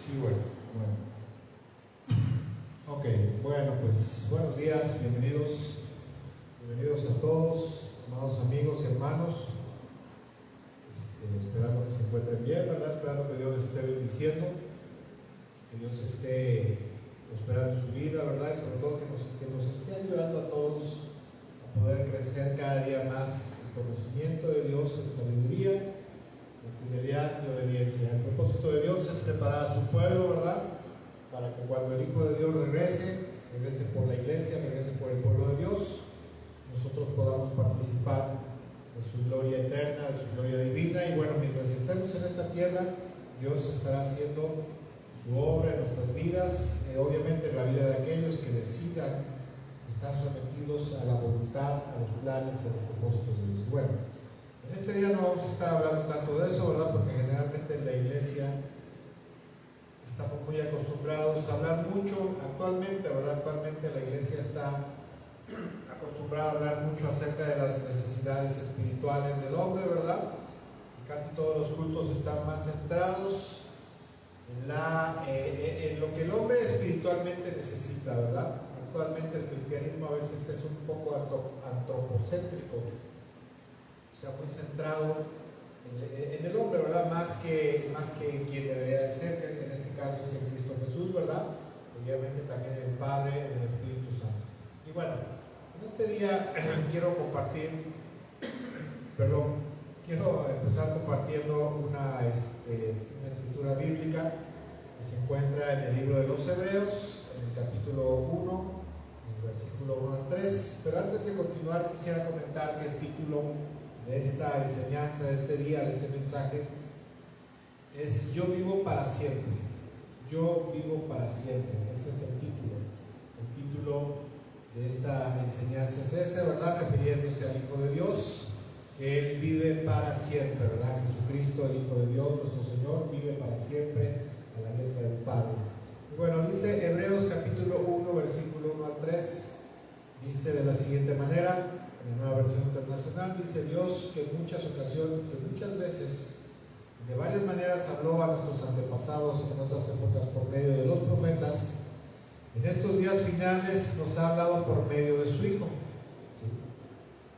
Sí, bueno. Ok, bueno, pues buenos días, bienvenidos a todos, amados amigos y hermanos. Esperando que se encuentren bien, ¿verdad? Esperando que Dios les esté bendiciendo, que Dios esté prosperando su vida, ¿verdad? Y sobre todo que nos esté ayudando a todos a poder crecer cada día más en conocimiento de Dios, en sabiduría, en fidelidad y obediencia. El propósito de Dios es preparar a su pueblo, ¿verdad? Para que cuando el Hijo de Dios regrese por la iglesia, regrese por el pueblo de Dios, nosotros podamos participar de su gloria eterna, de su gloria divina. Y bueno, mientras estemos en esta tierra, Dios estará haciendo su obra en nuestras vidas, obviamente en la vida de aquellos que decidan estar sometidos a la voluntad, a los planes y a los propósitos de Dios. Bueno, en este día no vamos a estar hablando tanto de eso, ¿verdad? Porque generalmente en la iglesia estamos muy acostumbrados a hablar mucho actualmente, ¿verdad? Actualmente la iglesia está acostumbrada a hablar mucho acerca de las necesidades espirituales del hombre, ¿verdad? Y casi todos los cultos están más centrados en lo que el hombre espiritualmente necesita, ¿verdad? Actualmente el cristianismo a veces es un poco antropocéntrico, o sea, muy centrado en el hombre, ¿verdad? Más que en quien debería de ser, que en este caso es en Cristo Jesús, ¿verdad? Obviamente también el Padre, el Espíritu Santo. Y bueno, en este día quiero empezar compartiendo una escritura bíblica que se encuentra en el libro de los Hebreos, en el capítulo 1, en el versículo 1 al 3. Pero antes de continuar, quisiera comentar que el título de esta enseñanza, de este día, de este mensaje, es Yo vivo para siempre. Yo vivo para siempre. Ese es el título. El título de esta enseñanza es ese, ¿verdad? Refiriéndose al Hijo de Dios, que Él vive para siempre, ¿verdad? Jesucristo, el Hijo de Dios, nuestro Señor, vive para siempre a la diestra del Padre. Y bueno, dice Hebreos capítulo 1, versículo 1 al 3, dice de la siguiente manera, en la Nueva Versión Internacional, dice: Dios que muchas veces, de varias maneras habló a nuestros antepasados en otras épocas por medio de los profetas, en estos días finales nos ha hablado por medio de su Hijo.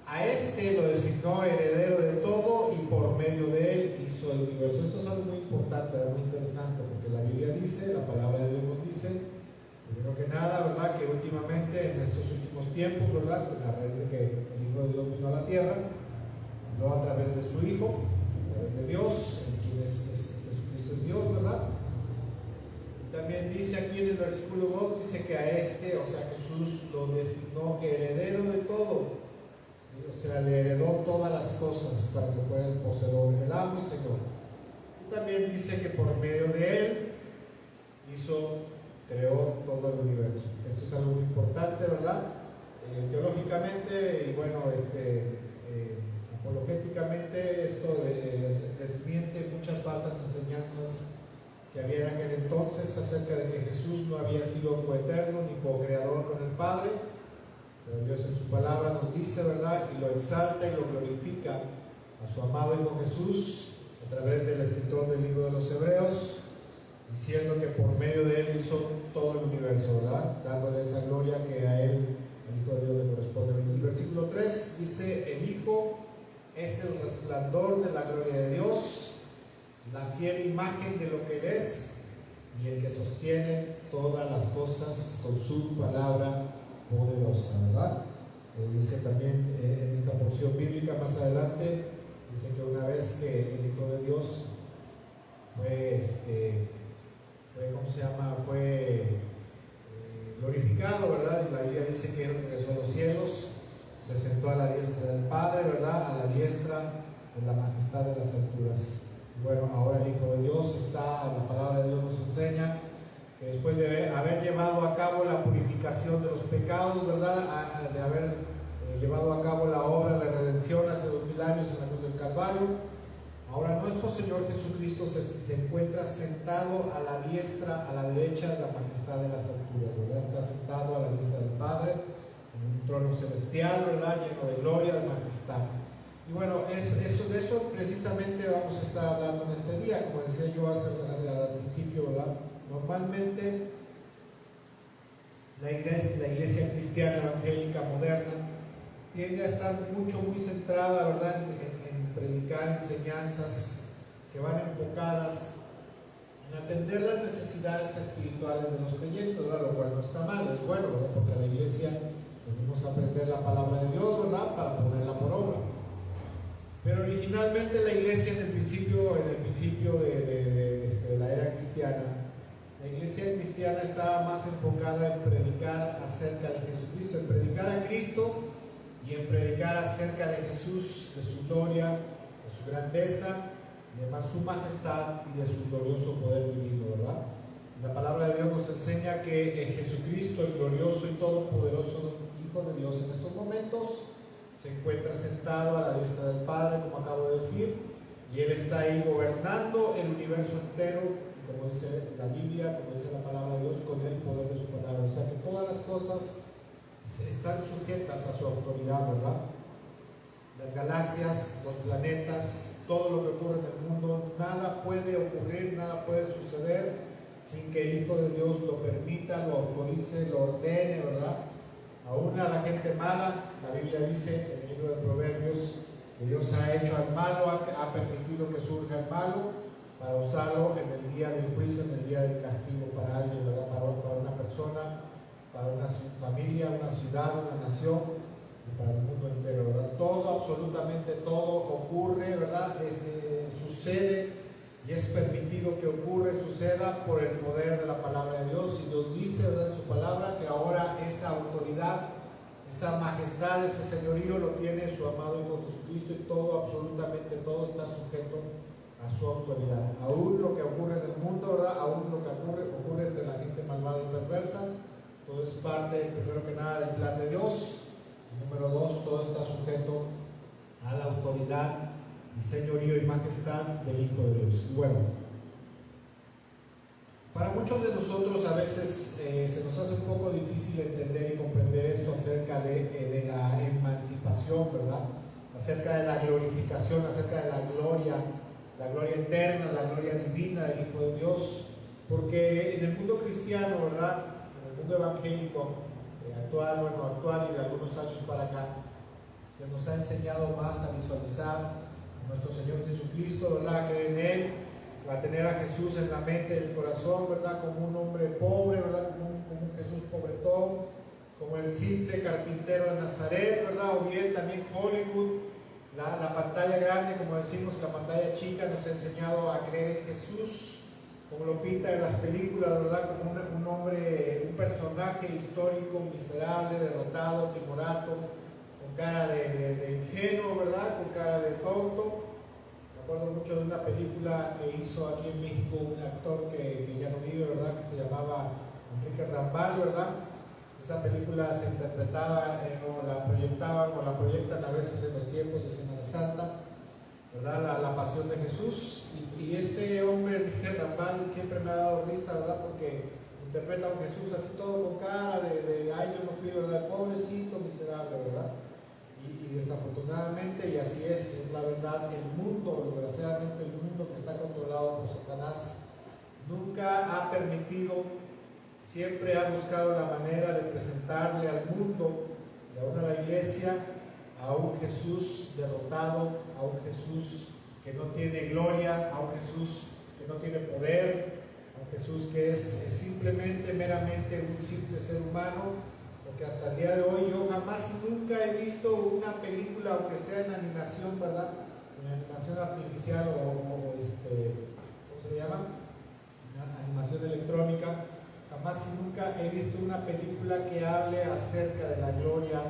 A este lo designó heredero de todo y por medio de él hizo el universo. Esto es algo muy importante, muy interesante, porque la Biblia dice, la palabra de Dios nos dice, primero que nada, ¿verdad?, que últimamente, en estos últimos tiempos, ¿verdad?, a raíz de que el Hijo de Dios vino a la tierra, no a través de su Hijo, a través de Dios, en quien Jesucristo es Dios, ¿verdad? También dice aquí en el versículo 2, dice que a este, o sea, Jesús lo designó heredero de todo. ¿Sí? O sea, le heredó todas las cosas para que fuera el poseedor, el amo y Señor. Y también dice que por medio de él creó todo el universo. Esto es algo muy importante, ¿verdad? Teológicamente y bueno, apologéticamente, esto desmiente muchas falsas enseñanzas que había en aquel entonces acerca de que Jesús no había sido coeterno ni co-creador con el Padre. Pero Dios en su palabra nos dice, ¿verdad?, y lo exalta y lo glorifica a su amado Hijo Jesús a través del escritor del libro de los Hebreos, diciendo que por medio de él hizo todo el universo, ¿verdad?, dándole esa gloria que a él, el Hijo de Dios, le corresponde. En el versículo 3 dice: el Hijo es el resplandor de la gloria de Dios, la fiel imagen de lo que Él es, y el que sostiene todas las cosas con su palabra poderosa, ¿verdad? Dice también en esta porción bíblica más adelante, dice que una vez que el Hijo de Dios fue glorificado, ¿verdad? Y la Biblia dice que Él regresó a los cielos, se sentó a la diestra del Padre, ¿verdad?, a la diestra de la majestad de las alturas. Bueno, ahora el Hijo de Dios la palabra de Dios nos enseña que después de haber llevado a cabo la purificación de los pecados, ¿verdad?, de haber llevado a cabo la obra de redención hace 2000 años en la cruz del Calvario, ahora nuestro Señor Jesucristo se encuentra sentado a la diestra, a la derecha de la majestad de las alturas, ¿verdad? Está sentado a la diestra del Padre, en un trono celestial, ¿verdad?, lleno de gloria, de majestad. Y bueno, de eso precisamente vamos a estar hablando en este día, como decía yo al principio, ¿verdad? Normalmente la iglesia cristiana evangélica moderna tiende a estar muy centrada, ¿verdad?, en predicar enseñanzas que van enfocadas en atender las necesidades espirituales de los creyentes, ¿verdad? Lo cual no está mal, es bueno, ¿verdad? Porque a la iglesia venimos a aprender la palabra de Dios, ¿verdad?, para ponerla por obra. Pero originalmente la iglesia en el principio de la era cristiana, la iglesia cristiana estaba más enfocada en predicar acerca de Jesucristo, en predicar a Cristo y en predicar acerca de Jesús, de su gloria, de su grandeza, de su majestad y de su glorioso poder divino, ¿verdad? La palabra de Dios nos enseña que Jesucristo, el glorioso y todopoderoso Hijo de Dios, en estos momentos se encuentra sentado a la diestra del Padre, como acabo de decir, y Él está ahí gobernando el universo entero, como dice la Biblia, como dice la palabra de Dios, con el poder de su palabra. O sea que todas las cosas están sujetas a su autoridad, ¿verdad? Las galaxias, los planetas, todo lo que ocurre en el mundo, nada puede ocurrir, nada puede suceder sin que el Hijo de Dios lo permita, lo autorice, lo ordene, ¿verdad? Aún a la gente mala, la Biblia dice en el libro de Proverbios que Dios ha hecho al malo, ha permitido que surja el malo para usarlo en el día del juicio, en el día del castigo para alguien, ¿verdad? Para una persona, para una familia, una ciudad, una nación y para el mundo entero, ¿verdad? Todo, absolutamente todo ocurre, ¿verdad? Sucede y es permitido que ocurra y suceda por el poder de la palabra de Dios. Y Dios dice, ¿verdad?, en su palabra que ahora esa autoridad, esa majestad, ese señorío lo tiene su amado Hijo Jesucristo, y todo, absolutamente todo está sujeto a su autoridad. Aún lo que ocurre en el mundo, ¿verdad?, aún lo que ocurre entre la gente malvada y perversa, todo es parte, primero que nada, del plan de Dios. Y número dos, todo está sujeto a la autoridad y señorío y majestad del Hijo de Dios. Y bueno, para muchos de nosotros a veces se nos hace un poco difícil entender y comprender esto acerca de la emancipación, ¿verdad? Acerca de la glorificación, acerca de la gloria eterna, la gloria divina del Hijo de Dios, porque en el mundo cristiano, ¿verdad?, en el mundo evangélico actual y de algunos años para acá, se nos ha enseñado más a visualizar a nuestro Señor Jesucristo, ¿verdad?, a creer en Él, a tener a Jesús en la mente y el corazón, ¿verdad?, como un hombre pobre, ¿verdad?, como un Jesús pobretón, como el simple carpintero de Nazaret, ¿verdad?, o bien también Hollywood, la pantalla grande, como decimos, la pantalla chica, nos ha enseñado a creer en Jesús, como lo pinta en las películas, ¿verdad?, como un hombre, un personaje histórico, miserable, derrotado, timorato, con cara de ingenuo, ¿verdad?, con cara de tonto. Me acuerdo mucho de una película que hizo aquí en México un actor que ya no vive, ¿verdad?, que se llamaba Enrique Rambal, ¿verdad? Esa película se interpretaba o la proyectaban o la proyectan a veces en los tiempos de Semana Santa, ¿verdad?, la pasión de Jesús. Y este hombre, Enrique Rambal, siempre me ha dado risa, ¿verdad?, porque interpreta a un Jesús así todo con cara de ay, yo no fui, ¿verdad?, pobrecito, miserable, ¿verdad? Y desafortunadamente, y así es la verdad, el mundo, desgraciadamente el mundo que está controlado por Satanás, nunca ha permitido, siempre ha buscado la manera de presentarle al mundo y aún a la iglesia a un Jesús derrotado, a un Jesús que no tiene gloria, a un Jesús que no tiene poder, a un Jesús que es simplemente, meramente un simple ser humano. Porque hasta el día de hoy yo jamás y nunca he visto una película, aunque sea en animación, ¿verdad?, en animación artificial ¿cómo se le llama?, animación electrónica. Jamás y nunca he visto una película que hable acerca de la gloria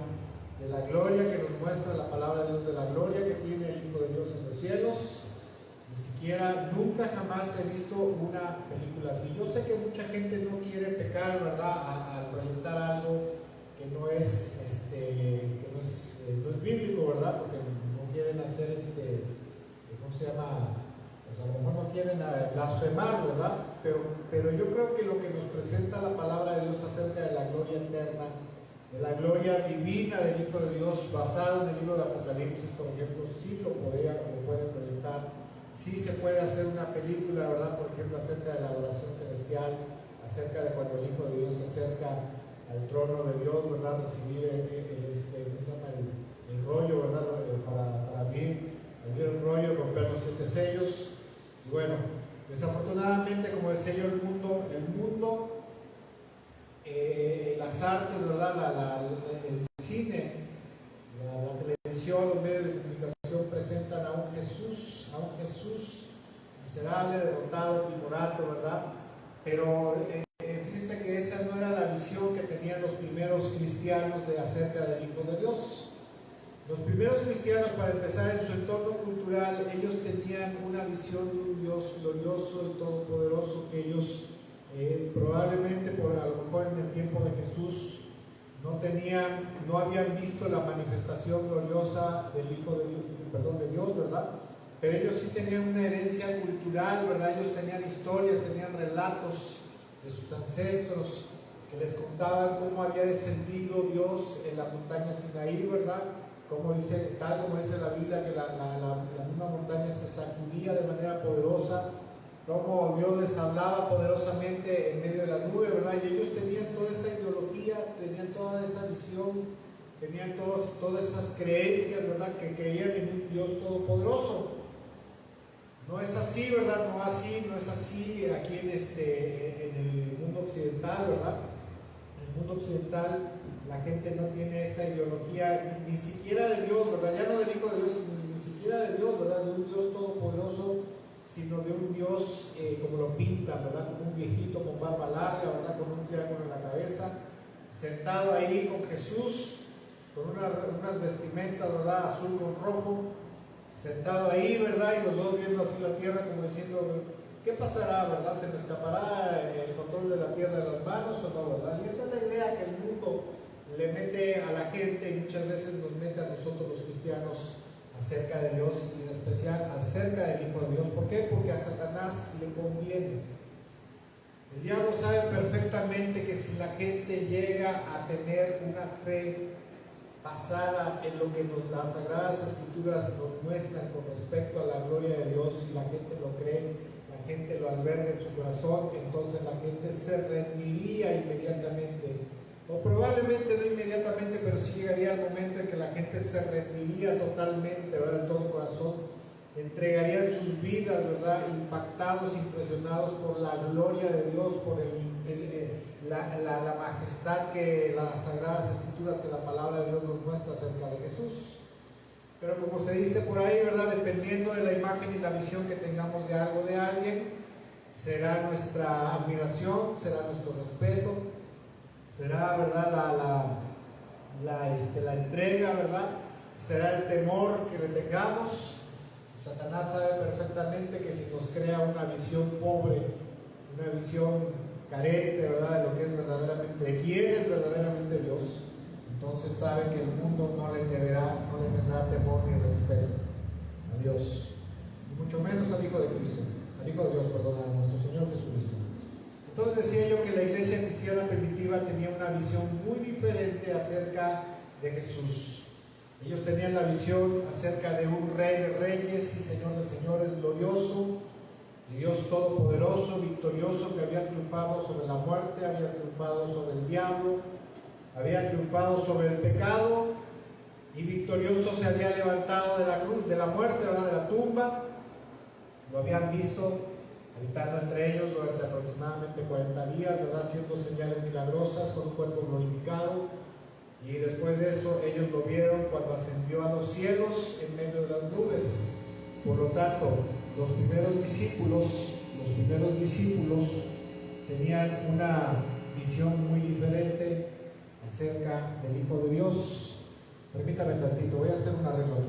que nos muestra la palabra de Dios, de la gloria que tiene el Hijo de Dios en los cielos. Ni siquiera, nunca jamás he visto una película así. Yo sé que mucha gente no quiere pecar, ¿verdad?, al proyectar algo que no es bíblico, ¿verdad?, porque no quieren hacer ¿cómo se llama?, pues a lo mejor no quieren blasfemar, ¿verdad? Pero yo creo que lo que nos presenta la palabra de Dios acerca de la gloria eterna, de la gloria divina del Hijo de Dios, basado en el libro de Apocalipsis, por ejemplo, sí lo puede proyectar, sí se puede hacer una película, ¿verdad?, por ejemplo, acerca de la adoración celestial, acerca de cuando el Hijo de Dios se acerca al trono de Dios, ¿verdad? Recibir el rollo, ¿verdad? Para abrir el rollo, romper los 7 sellos. Y bueno, desafortunadamente, como decía yo, el mundo, las artes, ¿verdad? El cine, la televisión, los medios de comunicación presentan a un Jesús miserable, derrotado, timorato, ¿verdad? Pero fíjense que esa no era la visión que tenían los primeros cristianos acerca del Hijo de Dios. Los primeros cristianos, para empezar, en su entorno cultural, ellos tenían una visión de un Dios glorioso y todopoderoso que ellos probablemente, a lo mejor en el tiempo de Jesús, no habían visto la manifestación gloriosa del Hijo de Dios, ¿verdad? Pero ellos sí tenían una herencia cultural, ¿verdad? Ellos tenían historias, tenían relatos de sus ancestros que les contaban cómo había descendido Dios en la montaña Sinaí, ¿verdad? Tal como dice la Biblia, que la misma montaña se sacudía de manera poderosa, cómo Dios les hablaba poderosamente en medio de la nube, ¿verdad? Y ellos tenían toda esa ideología, tenían toda esa visión, tenían todas esas creencias, ¿verdad? Que creían en un Dios todopoderoso. No es así, ¿verdad? No es así aquí en el mundo occidental, ¿verdad? En el mundo occidental la gente no tiene esa ideología ni siquiera de Dios, ¿verdad? Ya no del Hijo de Dios, ni siquiera de Dios, ¿verdad? De un Dios todopoderoso, sino de un Dios como lo pintan, ¿verdad? Como un viejito con barba larga, ¿verdad? Con un triángulo en la cabeza, sentado ahí con Jesús, con unas vestimentas, ¿verdad? Azul con rojo, sentado ahí, ¿verdad? Y los dos viendo así la tierra como diciendo, ¿qué pasará, verdad? ¿Se me escapará el control de la tierra de las manos o no, verdad? Y esa es la idea que el mundo le mete a la gente y muchas veces nos mete a nosotros los cristianos acerca de Dios y en especial acerca del Hijo de Dios. ¿Por qué? Porque a Satanás le conviene. El diablo sabe perfectamente que si la gente llega a tener una fe basada en lo que las Sagradas Escrituras nos muestran con respecto a la gloria de Dios, y la gente lo cree, la gente lo alberga en su corazón, entonces la gente se rendiría inmediatamente, o probablemente no inmediatamente, pero sí llegaría el momento en que la gente se rendiría totalmente, ¿verdad? De todo corazón, entregarían sus vidas, ¿verdad? Impactados, impresionados por la gloria de Dios, por la majestad que las Sagradas Escrituras, que la palabra de Dios nos muestra acerca de Jesús. Pero como se dice por ahí, ¿verdad? Dependiendo de la imagen y la visión que tengamos de algo, de alguien, será nuestra admiración, será nuestro respeto, será, ¿verdad? La entrega, ¿verdad? Será el temor que le tengamos. Satanás sabe perfectamente que si nos crea una visión pobre, una visión carente, ¿verdad? De lo que es verdaderamente, de quién es verdaderamente Dios, entonces sabe que el mundo no le tendrá temor ni respeto a Dios, y mucho menos al Hijo de Cristo, al Hijo de Dios, perdón, a nuestro Señor Jesucristo. Entonces decía yo que la iglesia cristiana primitiva tenía una visión muy diferente acerca de Jesús. Ellos tenían la visión acerca de un Rey de reyes y Señor de señores, glorioso, de Dios todopoderoso, victorioso, que había triunfado sobre la muerte, había triunfado sobre el diablo, había triunfado sobre el pecado, y victorioso se había levantado de la cruz, de la muerte, ¿verdad? De la tumba. Lo habían visto habitando entre ellos durante aproximadamente 40 días, ¿verdad? Haciendo señales milagrosas con un cuerpo glorificado. Y después de eso ellos lo vieron cuando ascendió a los cielos en medio de las nubes. Por lo tanto, los primeros discípulos tenían una visión muy diferente acerca del Hijo de Dios. Permítame tantito, voy a hacer un arreglo aquí.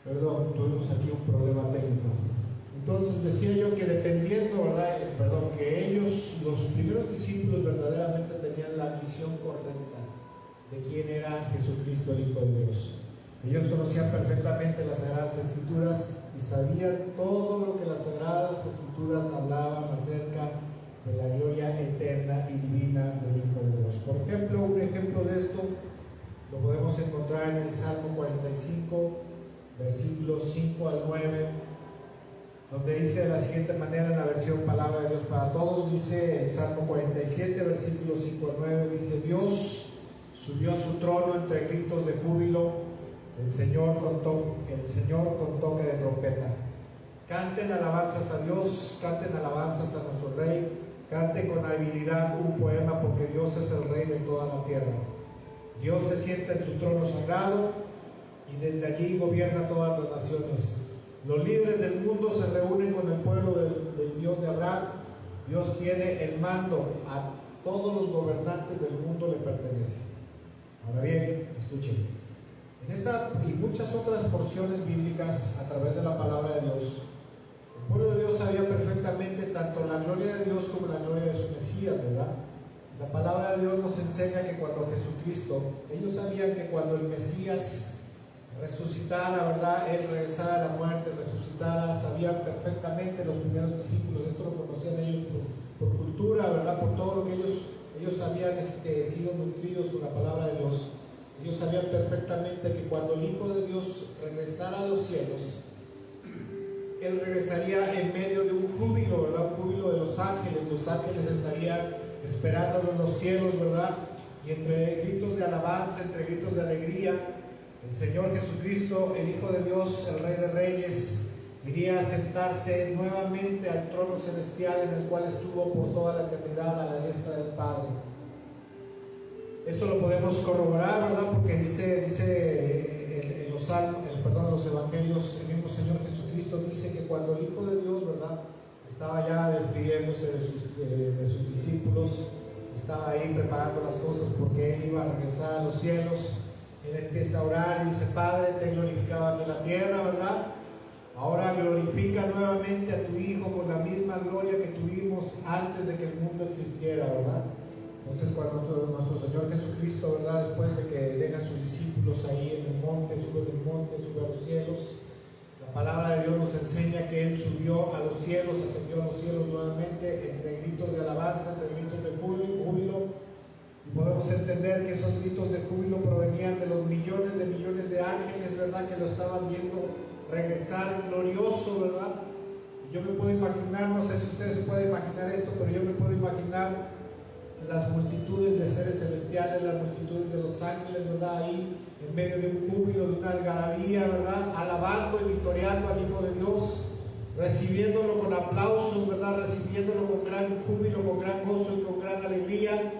Perdón, tuvimos aquí un problema técnico. Entonces decía yo que dependiendo, ¿verdad? Que ellos, los primeros discípulos, verdaderamente tenían la visión correcta de quién era Jesucristo, el Hijo de Dios. Ellos conocían perfectamente las Sagradas Escrituras y sabían todo lo que las Escrituras hablaban acerca de la gloria eterna y divina del Hijo de Dios. Por ejemplo, un ejemplo de esto lo podemos encontrar en el Salmo 45, versículos 5 al 9, donde dice de la siguiente manera en la versión Palabra de Dios para Todos, dice el Salmo 47, versículos 5 al 9, dice: Dios subió a su trono entre gritos de júbilo, el Señor con toque de trompeta. Canten alabanzas a Dios, canten alabanzas a nuestro Rey, canten con habilidad un poema, porque Dios es el Rey de toda la tierra. Dios se sienta en su trono sagrado y desde allí gobierna todas las naciones. Los líderes del mundo se reúnen con el pueblo del Dios de Abraham. Dios tiene el mando, a todos los gobernantes del mundo le pertenece. Ahora bien, escuchen, en esta y muchas otras porciones bíblicas a través de la palabra de Dios, el pueblo de Dios sabía perfectamente tanto la gloria de Dios como la gloria de su Mesías, ¿verdad? La palabra de Dios nos enseña que cuando Jesucristo, ellos sabían que cuando el Mesías resucitara, ¿verdad? Él regresara a la muerte, resucitara, sabían perfectamente los primeros discípulos, esto lo conocían ellos por cultura, ¿verdad? Por todo lo que ellos habían sido nutridos con la palabra de Dios. Ellos sabían perfectamente que cuando el Hijo de Dios regresara a los cielos, Él regresaría en medio de un júbilo, ¿verdad? Un júbilo de los ángeles estarían esperándolo en los cielos, ¿verdad? Y entre gritos de alabanza, entre gritos de alegría, el Señor Jesucristo, el Hijo de Dios, el Rey de Reyes, iría a sentarse nuevamente al trono celestial en el cual estuvo por toda la eternidad a la diestra del Padre. Esto lo podemos corroborar, ¿verdad? Porque dice en los evangelios, el mismo Señor Jesucristo dice que cuando el Hijo de Dios, ¿verdad?, estaba ya despidiéndose de sus discípulos, estaba ahí preparando las cosas porque Él iba a regresar a los cielos. Él empieza a orar y dice: Padre, te he glorificado aquí en la tierra, ¿verdad? Ahora glorifica nuevamente a tu Hijo con la misma gloria que tuvimos antes de que el mundo existiera, ¿verdad? Entonces, cuando nuestro Señor Jesucristo, ¿verdad?, después de que deja a sus discípulos ahí en el monte, sube a los cielos, la palabra de Dios nos enseña que Él subió a los cielos, ascendió a los cielos nuevamente, entre gritos de alabanza, entre gritos de júbilo. Y podemos entender que esos gritos de júbilo provenían de los millones de ángeles, ¿verdad?, que lo estaban viendo regresar glorioso, ¿verdad? Y yo me puedo imaginar, no sé si ustedes pueden imaginar esto, pero yo me puedo imaginar las multitudes de seres celestiales, las multitudes de los ángeles, ¿verdad?, ahí en medio de un júbilo, de una algarabía, ¿verdad?, alabando y victoriando al Hijo de Dios, recibiéndolo con aplausos, ¿verdad?, recibiéndolo con gran júbilo, con gran gozo y con gran alegría.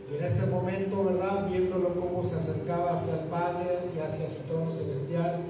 Y en ese momento, ¿verdad?, viéndolo cómo se acercaba hacia el Padre y hacia su trono celestial,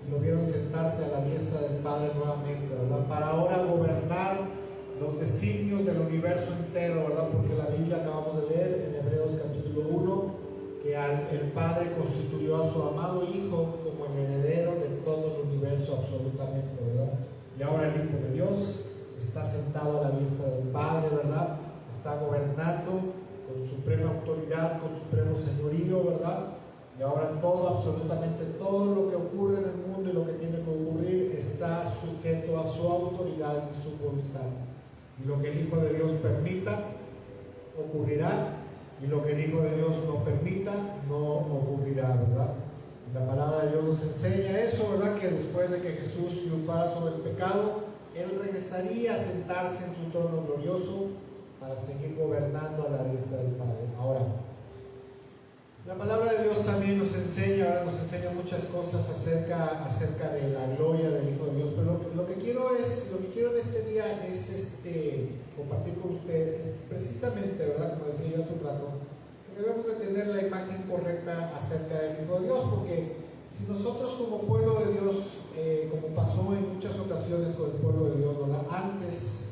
y lo vieron sentarse a la diestra del Padre nuevamente, ¿verdad?, para ahora gobernar los designios del universo entero, ¿verdad? Porque la Biblia acabamos de leer en Hebreos capítulo 1 que el Padre constituyó a su amado Hijo como el heredero de todo el universo absolutamente, ¿verdad? Y ahora el Hijo de Dios está sentado a la diestra del Padre, ¿verdad? Está gobernando con suprema autoridad, con supremo señorío, ¿verdad? Y ahora absolutamente todo lo que ocurre en el mundo y lo que tiene que ocurrir está sujeto a su autoridad y su voluntad. Y lo que el Hijo de Dios permita, ocurrirá, y lo que el Hijo de Dios no permita, no ocurrirá, ¿verdad? Y la palabra de Dios nos enseña eso, ¿verdad? Que después de que Jesús triunfara sobre el pecado, Él regresaría a sentarse en su trono glorioso para seguir gobernando a la diestra del Padre. Ahora, la palabra de Dios también nos enseña, ¿verdad?, nos enseña muchas cosas acerca de la gloria del Hijo de Dios, pero lo que quiero en este día es compartir con ustedes precisamente, ¿verdad?, como decía yo hace un rato, que debemos de tener la imagen correcta acerca del Hijo de Dios, porque si nosotros como pueblo de Dios, como pasó en muchas ocasiones con el pueblo de Dios, ¿verdad?, antes,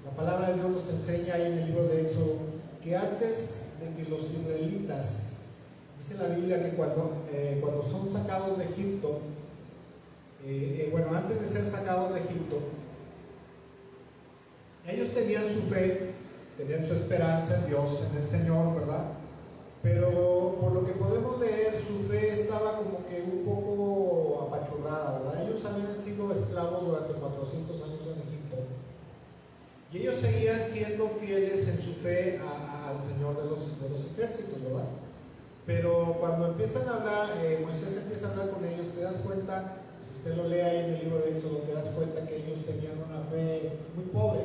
la palabra de Dios nos enseña ahí en el libro de Éxodo, que antes de que los israelitas, dice la Biblia que cuando son sacados de Egipto, antes de ser sacados de Egipto, ellos tenían su fe, tenían su esperanza en Dios, en el Señor, ¿verdad? Pero por lo que podemos leer, su fe estaba como que un poco apachurrada, ¿verdad? Ellos habían sido esclavos durante 400 años en Egipto. Y ellos seguían siendo fieles en su fe al Señor de los ejércitos, ¿verdad? Pero cuando empiezan a hablar, Moisés empieza a hablar con ellos, te das cuenta, si usted lo lee ahí en el libro de Éxodo, te das cuenta que ellos tenían una fe muy pobre.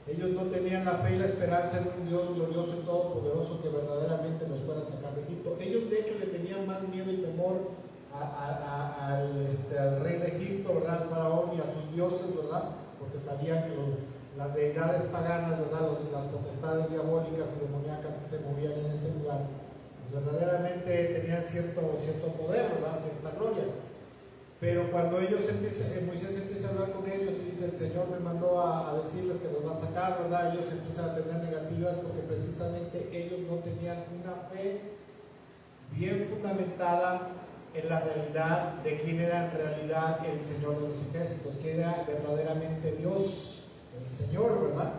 Ellos no tenían la fe y la esperanza en un Dios glorioso y todopoderoso que verdaderamente nos fuera a sacar de Egipto. Ellos de hecho le tenían más miedo y temor al rey de Egipto, ¿verdad? Al faraón y a sus dioses, ¿verdad? Porque sabían que las deidades paganas, ¿verdad? Las potestades diabólicas y demoníacas que se movían en ese lugar, pues verdaderamente tenían cierto poder, ¿verdad? Cierta gloria. Pero cuando Moisés empieza a hablar con ellos y dice, el Señor me mandó a decirles que los va a sacar, ¿verdad? Ellos empiezan a tener negativas porque precisamente ellos no tenían una fe bien fundamentada en la realidad de quién era en realidad el Señor de los ejércitos, que era verdaderamente Dios, el Señor, ¿verdad?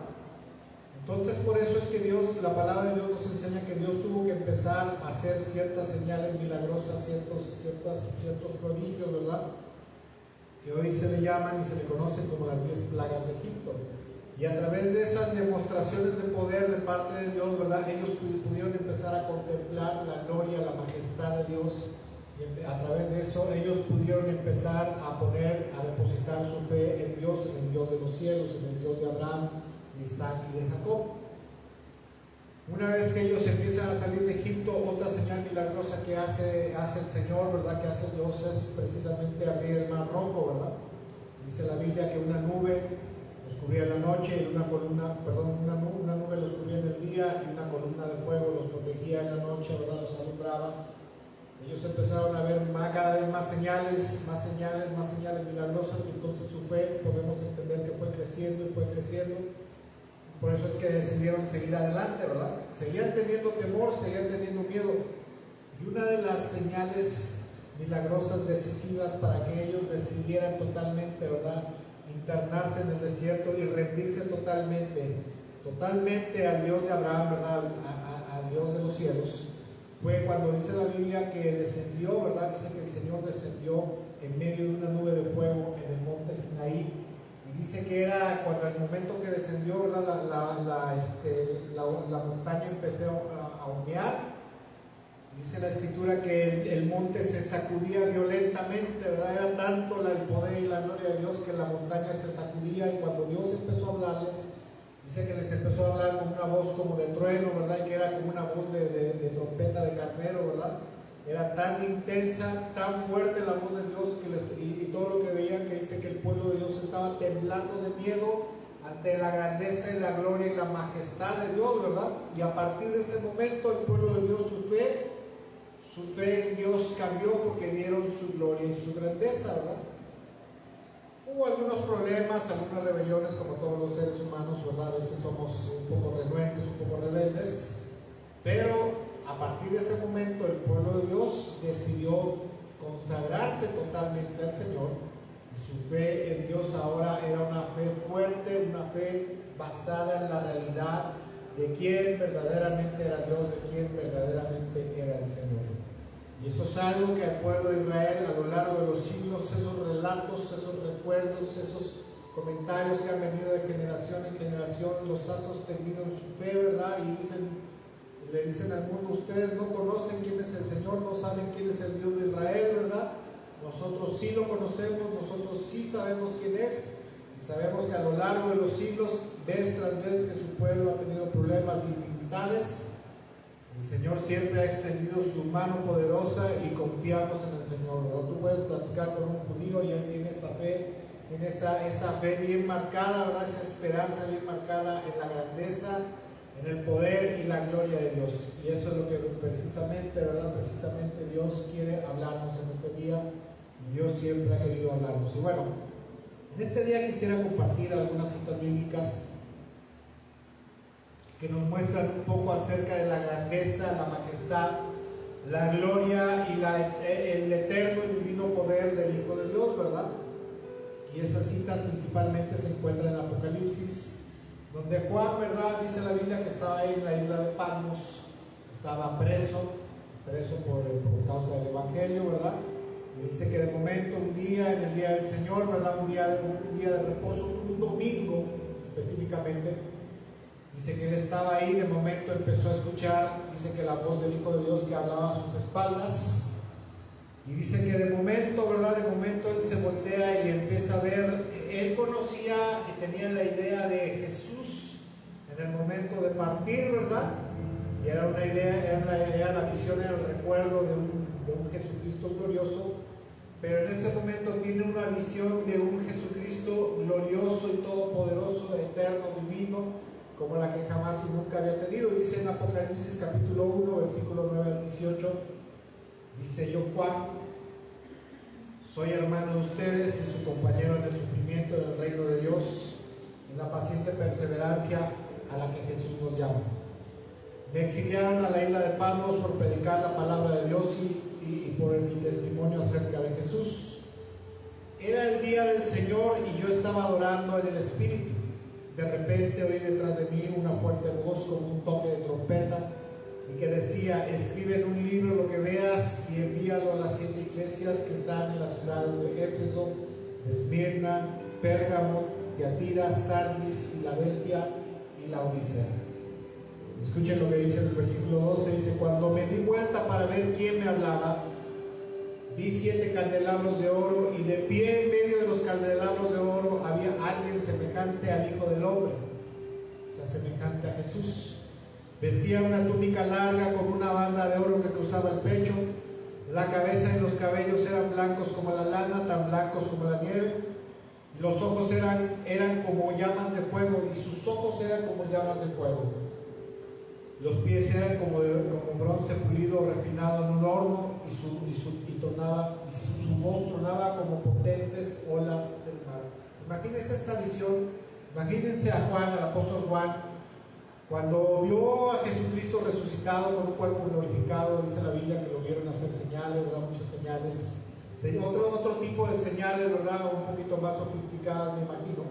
Entonces por eso es que la palabra de Dios nos enseña que Dios tuvo que empezar a hacer ciertas señales milagrosas, ciertos prodigios, ¿verdad? Que hoy se le llaman y se le conocen como las 10 plagas de Egipto. Y a través de esas demostraciones de poder de parte de Dios, ¿verdad? Ellos pudieron empezar a contemplar la gloria, la majestad de Dios. Y a través de eso ellos pudieron empezar a depositar su fe en Dios, en el Dios de los cielos, en el Dios de Abraham, de Isaac y de Jacob. Una vez que ellos empiezan a salir de Egipto, otra señal milagrosa que hace el Señor, ¿verdad? Que hace Dios es precisamente abrir el mar rojo, ¿verdad? Dice la Biblia que una nube los cubría en la noche y una nube los cubría en el día y una columna de fuego los protegía en la noche, ¿verdad? Los alumbraba. Ellos empezaron a ver cada vez más señales milagrosas, y entonces su fe podemos entender que fue creciendo y fue creciendo. Por eso es que decidieron seguir adelante, ¿verdad? Seguían teniendo temor, seguían teniendo miedo. Y una de las señales milagrosas decisivas para que ellos decidieran totalmente, ¿verdad? Internarse en el desierto y rendirse totalmente al Dios de Abraham, ¿verdad? Al Dios de los cielos. Fue cuando dice la Biblia que descendió, ¿verdad? Dice que el Señor descendió en medio de una nube de fuego en el monte Sinaí. Y dice que era cuando el momento que descendió, ¿verdad? La montaña empezó a humear. Dice la Escritura que el monte se sacudía violentamente, ¿verdad? Era tanto el poder y la gloria de Dios que la montaña se sacudía, y cuando Dios empezó a hablarles, dice que les empezó a hablar con una voz como de trueno, ¿verdad? Y que era como una voz de trompeta de carnero, ¿verdad? Era tan intensa, tan fuerte la voz de Dios y todo lo que veían, que dice que el pueblo de Dios estaba temblando de miedo ante la grandeza y la gloria y la majestad de Dios, ¿verdad? Y a partir de ese momento el pueblo de Dios, su fe en Dios cambió porque vieron su gloria y su grandeza, ¿verdad? Hubo algunos problemas, algunas rebeliones, como todos los seres humanos, ¿verdad? A veces somos un poco renuentes, un poco rebeldes, pero a partir de ese momento el pueblo de Dios decidió consagrarse totalmente al Señor, y su fe en Dios ahora era una fe fuerte, una fe basada en la realidad de quién verdaderamente era Dios, de quién verdaderamente era el Señor. Y eso es algo que al pueblo de Israel a lo largo de los siglos, esos relatos, esos recuerdos, esos comentarios que han venido de generación en generación, los ha sostenido en su fe, ¿verdad? Y le dicen al mundo, ustedes no conocen quién es el Señor, no saben quién es el Dios de Israel, ¿verdad? Nosotros sí lo conocemos, nosotros sí sabemos quién es, y sabemos que a lo largo de los siglos, vez tras vez que su pueblo ha tenido problemas y dificultades, el Señor siempre ha extendido su mano poderosa y confiamos en el Señor, ¿verdad? Tú puedes platicar con un judío y él tiene esa fe, tiene esa fe bien marcada, ¿verdad? Esa esperanza bien marcada en la grandeza, en el poder y la gloria de Dios. Y eso es lo que precisamente, ¿verdad? Precisamente Dios quiere hablarnos en este día, y Dios siempre ha querido hablarnos. Y bueno, en este día quisiera compartir algunas citas bíblicas que nos muestran un poco acerca de la grandeza, la majestad, la gloria y el eterno y divino poder del Hijo de Dios, ¿verdad? Y esas citas principalmente se encuentran en Apocalipsis, donde Juan, ¿verdad? Dice la Biblia que estaba ahí en la isla de Patmos, estaba preso por causa del Evangelio, ¿verdad? Y dice que de momento, un día, en el día del Señor, ¿verdad? Un día de reposo, un domingo, específicamente. Dice que él estaba ahí, de momento empezó a escuchar, dice que la voz del Hijo de Dios que hablaba a sus espaldas. Y dice que de momento, ¿verdad? De momento él se voltea y empieza a ver, él conocía y tenía la idea de Jesús en el momento de partir, ¿verdad? Y era una idea, era la visión, era el recuerdo de un Jesucristo glorioso, pero en ese momento tiene una visión de un Jesucristo glorioso y todopoderoso, eterno, divino, como la que jamás y nunca había tenido. Dice en Apocalipsis capítulo 1, versículo 9 al 18, dice: yo, Juan, soy hermano de ustedes y su compañero en el sufrimiento del reino de Dios, en la paciente perseverancia a la que Jesús nos llama. Me exiliaron a la isla de Patmos por predicar la palabra de Dios y por mi testimonio acerca de Jesús. Era el día del Señor y yo estaba adorando en el Espíritu. De repente oí detrás de mí una fuerte voz como un toque de trompeta, y que decía: escribe en un libro lo que veas y envíalo a las 7 iglesias que están en las ciudades de Éfeso, Esmirna, Pérgamo, Tiatira, Sardis, Filadelfia y Laodicea. Escuchen lo que dice en el versículo 12, dice: cuando me di vuelta para ver quién me hablaba, vi 7 candelabros de oro, y de pie en medio de los candelabros de oro había alguien semejante al Hijo del Hombre, o sea, semejante a Jesús. Vestía una túnica larga con una banda de oro que cruzaba el pecho. La cabeza y los cabellos eran blancos como la lana, tan blancos como la nieve. Los ojos eran como llamas de fuego, y sus ojos eran como llamas de fuego. Los pies eran como bronce pulido refinado en un horno, y su voz tronaba como potentes olas del mar. Imagínense esta visión. Imagínense a Juan, al apóstol Juan, cuando vio a Jesucristo resucitado con un cuerpo glorificado. Dice la Biblia que lo vieron hacer señales, ¿verdad? Muchas señales. Otro tipo de señales, ¿verdad? Un poquito más sofisticadas, me imagino.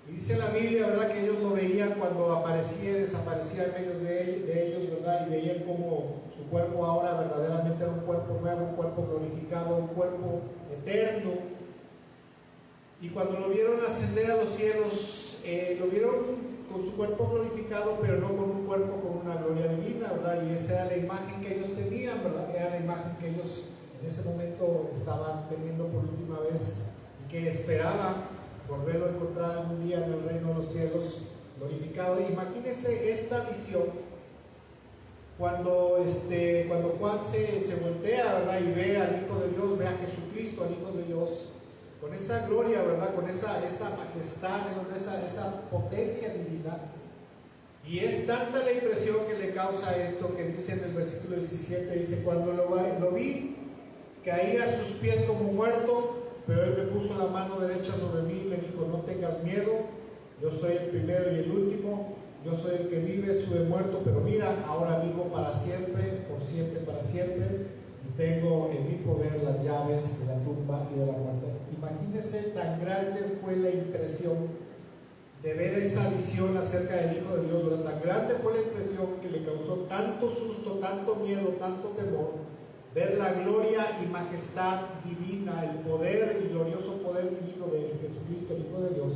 Y dice la Biblia, ¿verdad?, que ellos lo veían cuando aparecía y desaparecía en medio de ellos, ¿verdad? Y veían como su cuerpo ahora verdaderamente era un cuerpo nuevo, un cuerpo glorificado, un cuerpo eterno. Y cuando lo vieron ascender a los cielos, lo vieron con su cuerpo glorificado, pero no con un cuerpo con una gloria divina, ¿verdad? Y esa era la imagen que ellos tenían, ¿verdad? Era la imagen que ellos en ese momento estaban teniendo por última vez, y que esperaban volverlo a encontrar algún día en el reino de los cielos glorificado. Imagínense esta visión cuando Juan se voltea, ¿verdad?, y ve al Hijo de Dios, ve a Jesucristo, al Hijo de Dios, con esa gloria, ¿verdad?, con esa majestad, esa potencia divina. Y es tanta la impresión que le causa esto, que dice en el versículo 17, dice: cuando lo vi, caí a sus pies como muerto, pero él me puso la mano derecha sobre mí y me dijo: no tengas miedo, yo soy el primero y el último, yo soy el que vive, sube muerto, pero mira, ahora vivo para siempre, por siempre, para siempre, y tengo en mi poder las llaves de la tumba y de la muerte. Imagínense, tan grande fue la impresión de ver esa visión acerca del Hijo de Dios, ¿verdad? Tan grande fue la impresión que le causó tanto susto, tanto miedo, tanto temor, ver la gloria y majestad divina, el poder, el glorioso poder divino de Jesucristo, el Hijo de Dios,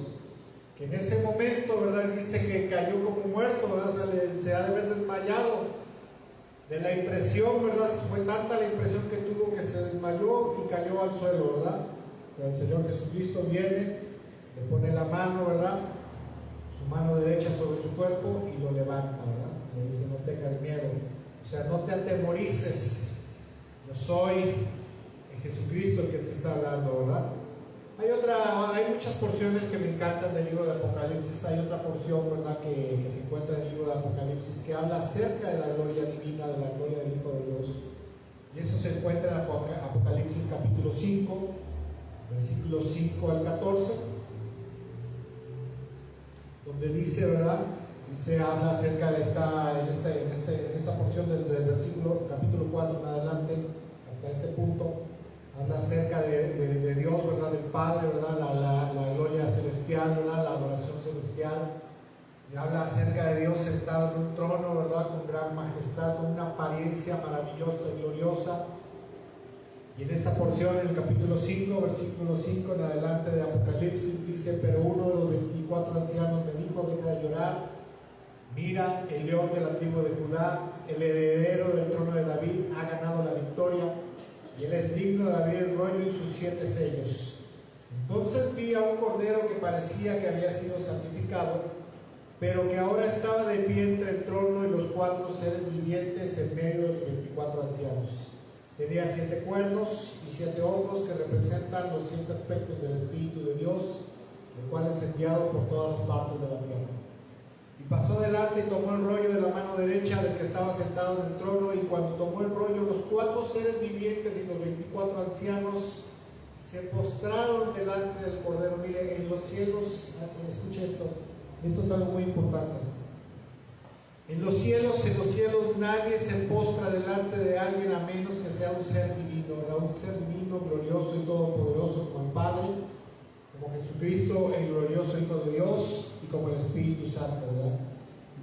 que en ese momento, ¿verdad?, dice que cayó como muerto, ¿verdad? O sea, se ha de haber desmayado de la impresión, ¿verdad? Fue tanta la impresión que tuvo que se desmayó y cayó al suelo, ¿verdad? Pero el Señor Jesucristo viene, le pone la mano, ¿verdad?, su mano derecha sobre su cuerpo, y lo levanta, ¿verdad? Le dice: no tengas miedo, o sea, no te atemorices. Yo soy Jesucristo el que te está hablando, ¿verdad? Hay muchas porciones que me encantan del libro de Apocalipsis. Hay otra porción, ¿verdad?, que se encuentra en el libro de Apocalipsis, que habla acerca de la gloria divina, de la gloria del Hijo de Dios. Y eso se encuentra en Apocalipsis capítulo 5, versículos 5 al 14, donde dice, ¿verdad?, habla acerca de esta porción del versículo capítulo 4 en adelante hasta este punto. Habla acerca de Dios, ¿verdad?, del Padre, ¿verdad?, la gloria celestial, ¿verdad?, la adoración celestial. Y habla acerca de Dios sentado en un trono, ¿verdad?, con gran majestad, con una apariencia maravillosa y gloriosa. Y en esta porción, en el capítulo 5, versículo 5 en adelante de Apocalipsis, dice: pero uno de los 24 24 ancianos me dijo: deja de llorar, mira, el león de la tribu de Judá, el heredero del trono de David, ha ganado la victoria, y él es digno de abrir el rollo y sus 7 sellos. Entonces vi a un cordero que parecía que había sido sacrificado, pero que ahora estaba de pie entre el trono y los 4 seres vivientes en medio de los 24 ancianos. Tenía 7 cuernos y 7 ojos que representan los 7 aspectos del Espíritu de Dios, el cual es enviado por todas las partes de la tierra. Y pasó delante y tomó el rollo de la mano derecha del que estaba sentado en el trono, y cuando tomó el rollo, los 4 seres vivientes y los 24 ancianos se postraron delante del Cordero. Mire, en los cielos, escuche esto es algo muy importante. En los cielos nadie se postra delante de alguien a menos que sea un ser divino, ¿verdad? Un ser divino, glorioso y todopoderoso como el Padre, como Jesucristo, el glorioso Hijo de Dios, y como el Espíritu Santo, ¿verdad?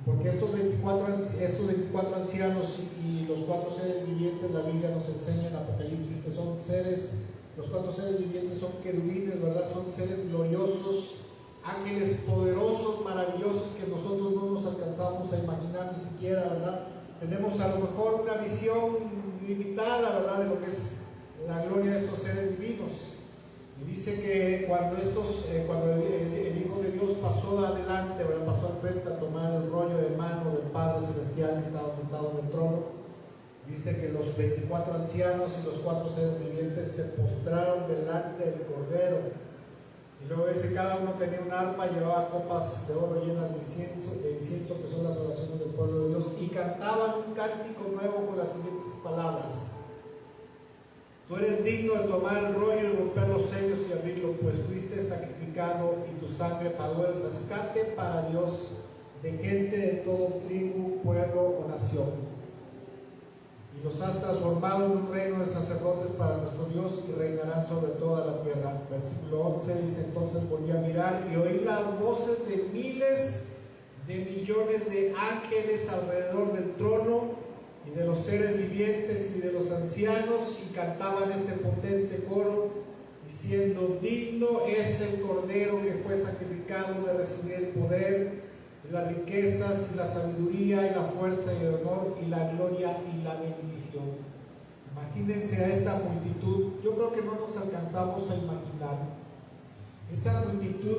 Porque estos 24 ancianos y los 4 seres vivientes, la Biblia nos enseña en Apocalipsis que son seres, los 4 seres vivientes son querubines, ¿verdad? Son seres gloriosos, ángeles poderosos, maravillosos, que nosotros no nos alcanzamos a imaginar ni siquiera, ¿verdad? Tenemos a lo mejor una visión limitada, ¿verdad?, de lo que es la gloria de estos seres divinos. Y dice que cuando el Hijo de Dios pasó adelante, ¿verdad?, pasó al frente a tomar el rollo de mano del Padre Celestial que estaba sentado en el trono, dice que los 24 ancianos y los 4 seres vivientes se postraron delante del Cordero. Y luego dice, cada uno tenía un arpa, llevaba copas de oro llenas de incienso, que son las oraciones del pueblo de Dios, y cantaban un cántico nuevo con las siguientes palabras: tú eres digno de tomar el rollo y romper los sellos y abrirlo, pues fuiste sacrificado y tu sangre pagó el rescate para Dios de gente de todo tribu, pueblo o nación. Y los has transformado en un reino de sacerdotes para nuestro Dios, y reinarán sobre toda la tierra. Versículo 11 dice: entonces volví a mirar y oí las voces de miles de millones de ángeles alrededor del trono y de los seres vivientes y de los ancianos, y cantaban este potente coro diciendo: digno es el Cordero que fue sacrificado de recibir el poder y las riquezas y la sabiduría y la fuerza y el honor y la gloria y la bendición. Imagínense a esta multitud. Yo creo que no nos alcanzamos a imaginar esa multitud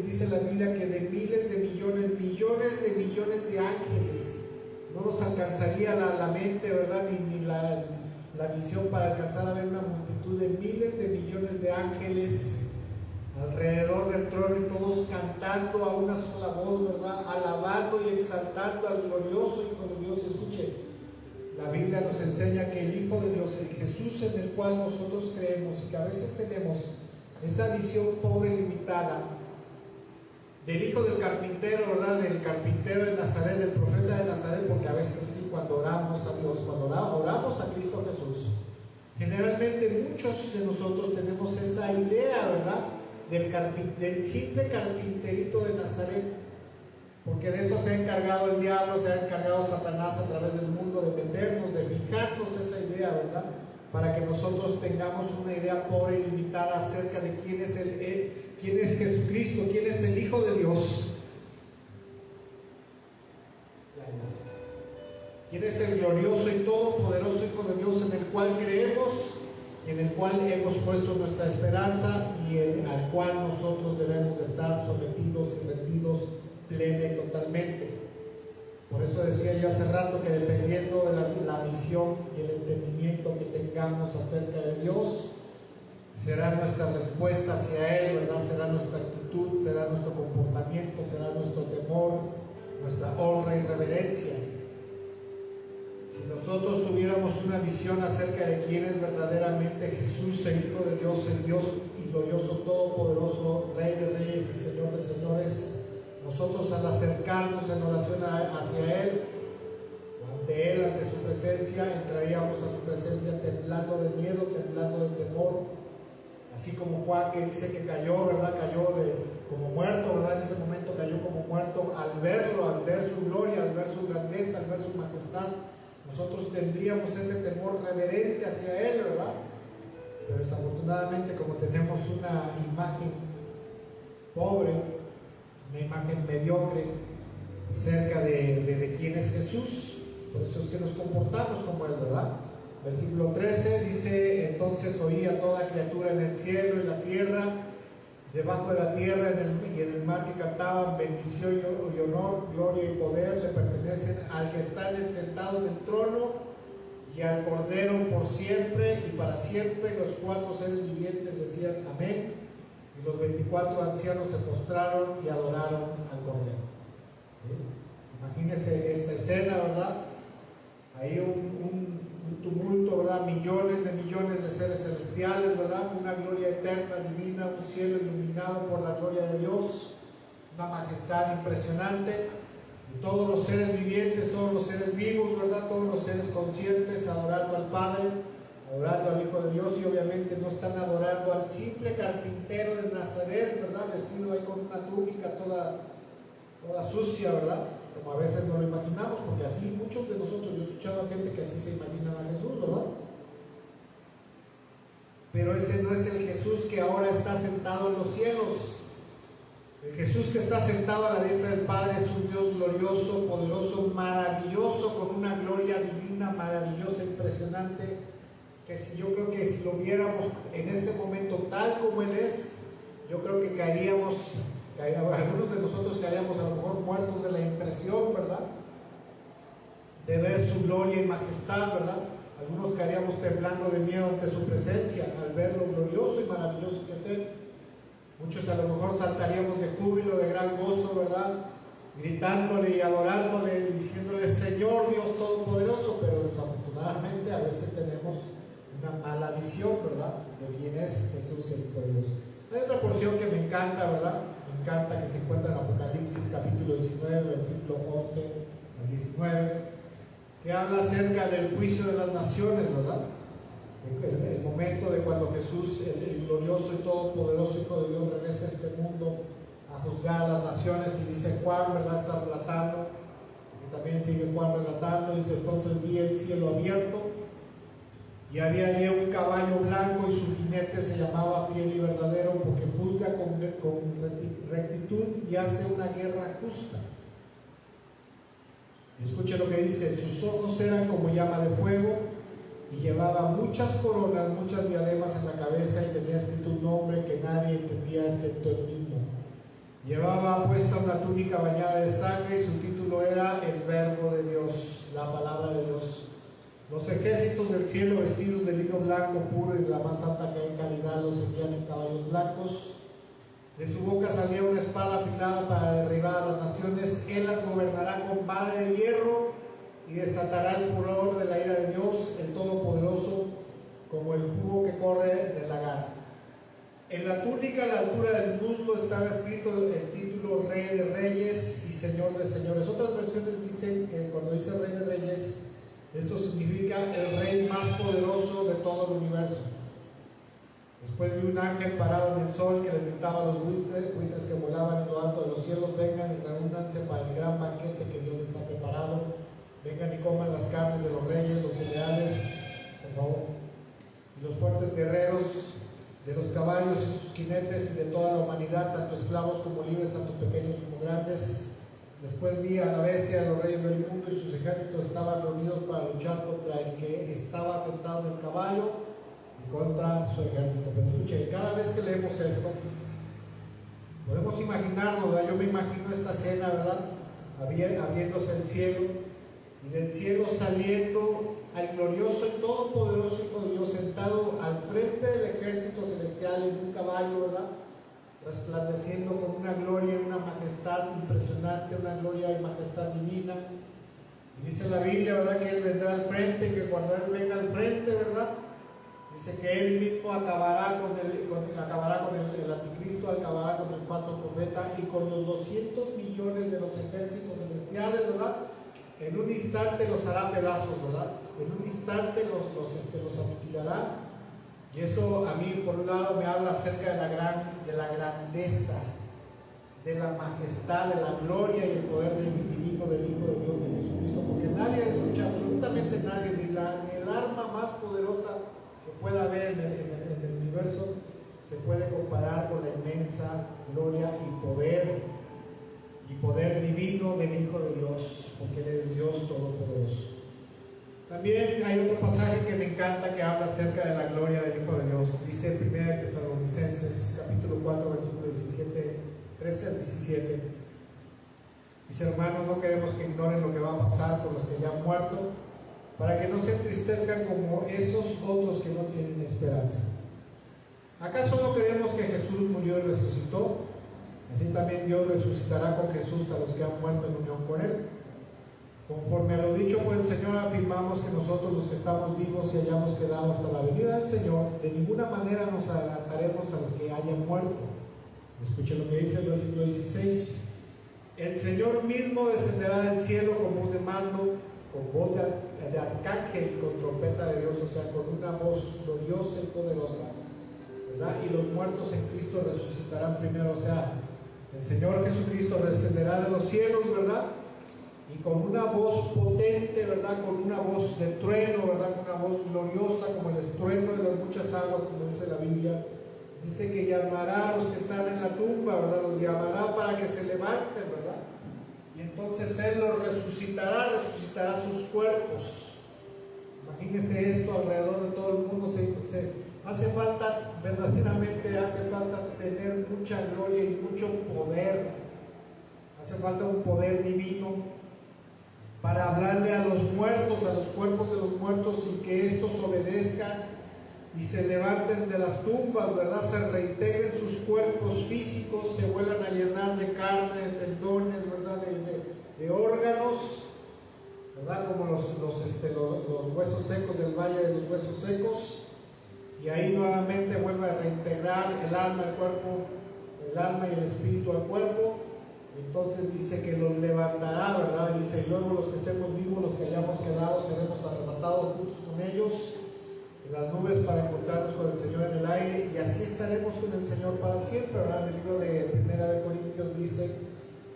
dice la Biblia que de miles de millones de ángeles. No nos alcanzaría la mente, ¿verdad?, ni la visión para alcanzar a ver una multitud de miles de millones de ángeles alrededor del trono, y todos cantando a una sola voz, ¿verdad?, alabando y exaltando al glorioso Hijo de Dios. Escuche, la Biblia nos enseña que el Hijo de Dios, el Jesús en el cual nosotros creemos, y que a veces tenemos esa visión pobre y limitada del hijo del carpintero, ¿verdad?, del carpintero de Nazaret, del profeta de Nazaret, porque a veces sí, cuando oramos a Dios, cuando oramos a Cristo Jesús, generalmente muchos de nosotros tenemos esa idea, ¿verdad?, del simple carpinterito de Nazaret, porque de eso se ha encargado el diablo, se ha encargado Satanás a través del mundo, de meternos, de fijarnos esa idea, ¿verdad?, para que nosotros tengamos una idea pobre y limitada acerca de quién es Jesucristo, quién es el Hijo de Dios, quién es el glorioso y todopoderoso Hijo de Dios en el cual creemos, en el cual hemos puesto nuestra esperanza, y al cual nosotros debemos de estar sometidos y rendidos plena y totalmente. Por eso decía yo hace rato que dependiendo de la visión y el entendimiento que tengamos acerca de Dios, será nuestra respuesta hacia Él, ¿verdad? Será nuestra actitud, será nuestro comportamiento, será nuestro temor, nuestra honra y reverencia. Si nosotros tuviéramos una visión acerca de quién es verdaderamente Jesús, el Hijo de Dios, el Dios y glorioso, todopoderoso, Rey de reyes y Señor de señores, nosotros al acercarnos en oración hacia Él, ante su presencia, entraríamos a su presencia temblando de miedo, temblando de temor, así como Juan, que dice que cayó, ¿verdad?, cayó como muerto, ¿verdad?, en ese momento cayó como muerto al verlo, al ver su gloria, al ver su grandeza, al ver su majestad. Nosotros tendríamos ese temor reverente hacia Él, ¿verdad? Pero desafortunadamente, como tenemos una imagen pobre, una imagen mediocre acerca de quién es Jesús. Por eso es que nos comportamos como Él, ¿verdad? Versículo 13 dice: entonces oí a toda criatura en el cielo y en la tierra, debajo de la tierra y en el mar, que cantaban: bendición y honor, gloria y poder le pertenecen al que está sentado en el trono y al Cordero por siempre y para siempre. Los 4 seres vivientes decían amén, y los 24 ancianos se postraron y adoraron al Cordero. ¿Sí? Imagínense esta escena, ¿verdad? Ahí un tumulto, ¿verdad? Millones de seres celestiales, ¿verdad? Una gloria eterna, divina, un cielo iluminado por la gloria de Dios, una majestad impresionante, y todos los seres vivientes, todos los seres vivos, ¿verdad? Todos los seres conscientes adorando al Padre, adorando al Hijo de Dios, y obviamente no están adorando al simple carpintero de Nazaret, ¿verdad? Vestido ahí con una túnica toda sucia, ¿verdad? Como a veces no lo imaginamos, porque así muchos de nosotros, yo he escuchado a gente que así se imaginan a Jesús, ¿verdad? Pero ese no es el Jesús que ahora está sentado en los cielos. El Jesús que está sentado a la diestra del Padre es un Dios glorioso, poderoso, maravilloso, con una gloria divina, maravillosa, impresionante, que yo creo que si lo viéramos en este momento tal como Él es, yo creo que caeríamos, algunos de nosotros caeríamos a lo mejor muertos de la impresión, ¿verdad? De ver su gloria y majestad, ¿verdad? Algunos caeríamos temblando de miedo ante su presencia al ver lo glorioso y maravilloso que es Él. Muchos a lo mejor saltaríamos de júbilo, de gran gozo, ¿verdad? Gritándole y adorándole, diciéndole: Señor Dios Todopoderoso. Pero desafortunadamente a veces tenemos una mala visión, ¿verdad? De quién es Jesús, el Hijo de Dios. Hay otra porción que me encanta, ¿verdad? Me encanta, que se encuentra en Apocalipsis capítulo 19, versículo 11 al 19, que habla acerca del juicio de las naciones, ¿verdad? El momento de cuando Jesús, el glorioso y todopoderoso Hijo de Dios, regresa a este mundo a juzgar a las naciones. Y dice Juan, ¿verdad? Está relatando, y también sigue Juan relatando, dice: entonces vi el cielo abierto, y había allí un caballo blanco, y su jinete se llamaba Fiel y Verdadero, porque juzga con rectitud y hace una guerra justa. Y escuche lo que dice: sus ojos eran como llama de fuego, y llevaba muchas coronas, muchas diademas en la cabeza, y tenía escrito un nombre que nadie entendía excepto él mismo. Llevaba puesta una túnica bañada de sangre, y su título era El Verbo de Dios, la palabra de Dios. Los ejércitos del cielo, vestidos de lino blanco puro y de la más alta calidad, los seguían en caballos blancos. De su boca salía una espada afilada para derribar a las naciones. Él las gobernará con vara de hierro, y desatará el furor de la ira de Dios, el Todopoderoso, como el jugo que corre del lagar. En la túnica, a la altura del muslo, estaba escrito el título Rey de Reyes y Señor de Señores. Otras versiones dicen que cuando dice Rey de Reyes, esto significa el Rey más poderoso de todo el universo. Después vi un ángel parado en el sol, que les gritaba a los buitres que volaban en lo alto de los cielos: vengan y reúnanse para el gran banquete que Dios les ha preparado. Vengan y coman las carnes de los reyes, los generales, por favor, y los fuertes guerreros, de los caballos y sus jinetes, y de toda la humanidad, tanto esclavos como libres, tanto pequeños como grandes. Después vi a la bestia, a los reyes del mundo y sus ejércitos estaban reunidos para luchar contra el que estaba sentado en el caballo y contra su ejército. Pero escuchen, cada vez que leemos esto, podemos imaginarnos, ¿verdad? Yo me imagino esta escena, ¿verdad? Abriéndose el cielo, y del cielo saliendo al glorioso y todopoderoso Hijo de Dios, sentado al frente del ejército celestial en un caballo, ¿verdad? Resplandeciendo con una gloria y una majestad impresionante, una gloria y majestad divina. Y dice la Biblia, ¿verdad?, que Él vendrá al frente, y que cuando Él venga al frente, ¿verdad?, dice que Él mismo acabará con el anticristo, acabará con el falso profeta y con los 200 millones de los ejércitos celestiales, ¿verdad? En un instante los hará pedazos, ¿verdad? En un instante los aniquilará. Y eso a mí, por un lado, me habla acerca de la grandeza, de la majestad, de la gloria y el poder divino del Hijo de Dios, de Jesucristo, porque nadie escucha, absolutamente nadie, ni el arma más poderosa que pueda haber en el universo se puede comparar con la inmensa gloria y poder divino del Hijo de Dios, porque Él es Dios Todopoderoso. También hay otro pasaje que me encanta que habla acerca de la gloria del Hijo de Dios. Dice 1 Tesalonicenses capítulo 4 versículo 13 al 17. Dice: hermanos, no queremos que ignoren lo que va a pasar por los que ya han muerto, para que no se entristezcan como esos otros que no tienen esperanza. ¿Acaso no creemos que Jesús murió y resucitó? Así también Dios resucitará con Jesús a los que han muerto en unión con Él. Conforme a lo dicho por el Señor, afirmamos que nosotros los que estamos vivos y hayamos quedado hasta la venida del Señor, de ninguna manera nos adelantaremos a los que hayan muerto. Escuchen lo que dice el versículo 16. El Señor mismo descenderá del cielo con voz de mando, con voz de arcángel, con trompeta de Dios, o sea, con una voz gloriosa y poderosa, ¿verdad? Y los muertos en Cristo resucitarán primero, o sea, el Señor Jesucristo descenderá de los cielos, ¿verdad? Y con una voz potente, ¿verdad? Con una voz de trueno, ¿verdad? Con una voz gloriosa, como el estruendo de las muchas aguas, como dice la Biblia. Dice que llamará a los que están en la tumba, ¿verdad? Los llamará para que se levanten, ¿verdad? Y entonces Él los resucitará sus cuerpos. Imagínense esto alrededor de todo el mundo. Hace falta, verdaderamente hace falta tener mucha gloria y mucho poder. Hace falta un poder divino para hablarle a los muertos, a los cuerpos de los muertos, y que estos obedezcan y se levanten de las tumbas, ¿verdad? Se reintegren sus cuerpos físicos, se vuelvan a llenar de carne, de tendones, ¿verdad? De órganos, ¿verdad? Como los huesos secos del valle de los huesos secos, y ahí nuevamente vuelve a reintegrar el alma al cuerpo, el alma y el espíritu al cuerpo. Entonces dice que los levantará, ¿verdad? Dice: y luego los que estemos vivos, los que hayamos quedado, seremos arrebatados juntos con ellos en las nubes para encontrarnos con el Señor en el aire, y así estaremos con el Señor para siempre, ¿verdad? En el libro de 1 Corintios dice,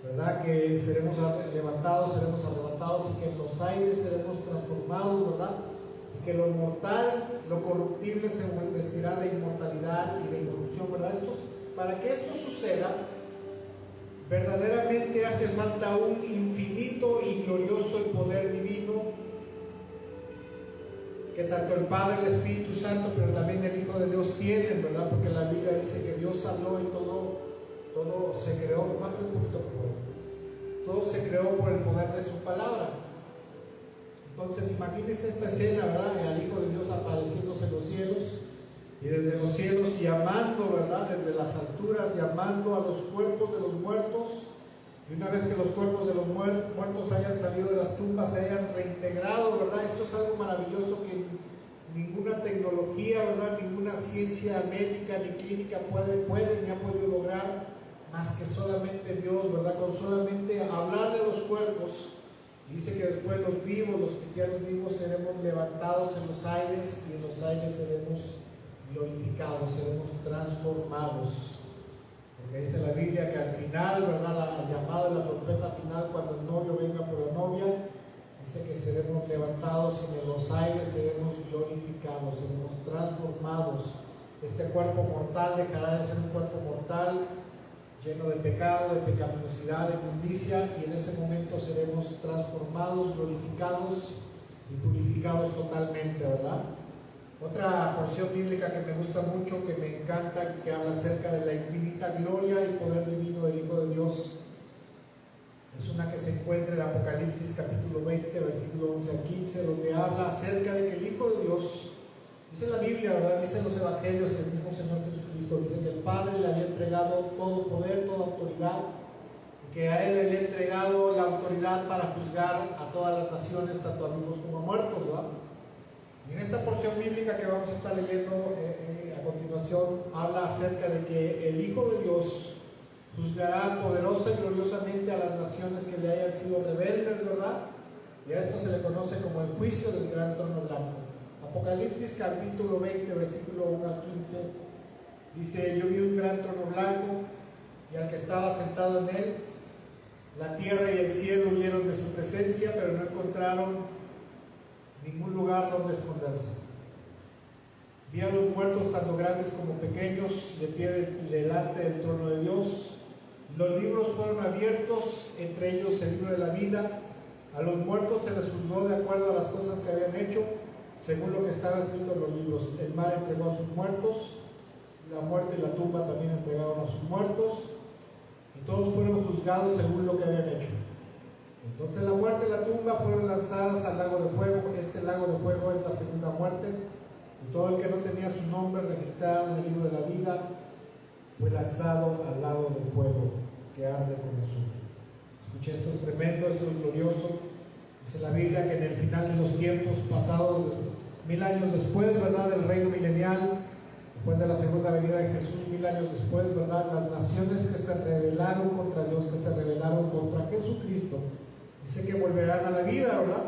¿verdad?, que seremos levantados, seremos arrebatados, y que en los aires seremos transformados, ¿verdad? Y que lo mortal, lo corruptible se vestirá de inmortalidad y de incorrupción, ¿verdad? Para que esto suceda, verdaderamente hace falta un infinito y glorioso poder divino que tanto el Padre, el Espíritu Santo, pero también el Hijo de Dios tienen, ¿verdad? Porque la Biblia dice que Dios habló y todo se creó, todo se creó por el poder de su palabra. Entonces imagínense esta escena, ¿verdad? El Hijo de Dios apareciéndose en los cielos, y desde los cielos llamando, ¿verdad? Desde las alturas llamando a los cuerpos de los muertos, y una vez que los cuerpos de los muertos hayan salido de las tumbas, se hayan reintegrado, ¿verdad? Esto es algo maravilloso que ninguna tecnología, ¿verdad? Ninguna ciencia médica ni clínica puede ni ha podido lograr, más que solamente Dios, ¿verdad? Con solamente hablarle a los cuerpos. Dice que después los vivos, los cristianos vivos, seremos levantados en los aires, y en los aires seremos glorificados, seremos transformados. Porque dice la Biblia que al final, ¿verdad?, la llamada de la trompeta final, cuando el novio venga por la novia, dice que seremos levantados, y en los aires seremos glorificados, seremos transformados. Este cuerpo mortal dejará de ser un cuerpo mortal lleno de pecado, de pecaminosidad, de inmundicia, y en ese momento seremos transformados, glorificados y purificados totalmente, ¿verdad? Otra porción bíblica que me gusta mucho, que me encanta, que habla acerca de la infinita gloria y poder divino del Hijo de Dios, es una que se encuentra en Apocalipsis capítulo 20, versículo 11 al 15, donde habla acerca de que el Hijo de Dios, dice la Biblia, ¿verdad? Dice en los evangelios, el mismo Señor Jesucristo dice que el Padre le había entregado todo poder, toda autoridad, y que a Él le había entregado la autoridad para juzgar a todas las naciones, tanto a vivos como a muertos, ¿verdad? Y en esta porción bíblica que vamos a estar leyendo a continuación, habla acerca de que el Hijo de Dios juzgará poderosa y gloriosamente a las naciones que le hayan sido rebeldes, ¿verdad? Y a esto se le conoce como el juicio del gran trono blanco. Apocalipsis capítulo 20, versículo 1 al 15, dice: yo vi un gran trono blanco, y al que estaba sentado en él, la tierra y el cielo huyeron de su presencia, pero no encontraron ningún lugar donde esconderse. Vi a los muertos, tanto grandes como pequeños, de pie delante del trono de Dios, Los libros fueron abiertos, entre ellos el libro de la vida. A los muertos se les juzgó de acuerdo a las cosas que habían hecho, según lo que estaba escrito en los libros. El mar entregó a sus muertos, la muerte y la tumba también entregaron a sus muertos, y todos fueron juzgados según lo que habían hecho. Entonces la muerte y la tumba fueron lanzadas al lago de fuego. Este lago de fuego es la segunda muerte, y todo el que no tenía su nombre registrado en el libro de la vida fue lanzado al lago de fuego que arde con azufre. Escuché, esto es tremendo, esto es glorioso. Dice la Biblia que en el final de los tiempos, pasados 1000 años después, ¿verdad?, del reino milenial, después de la segunda venida de Jesús, 1000 años después, ¿verdad?, las naciones que se rebelaron contra Dios, que se rebelaron contra Jesucristo, dice que volverán a la vida, ¿verdad?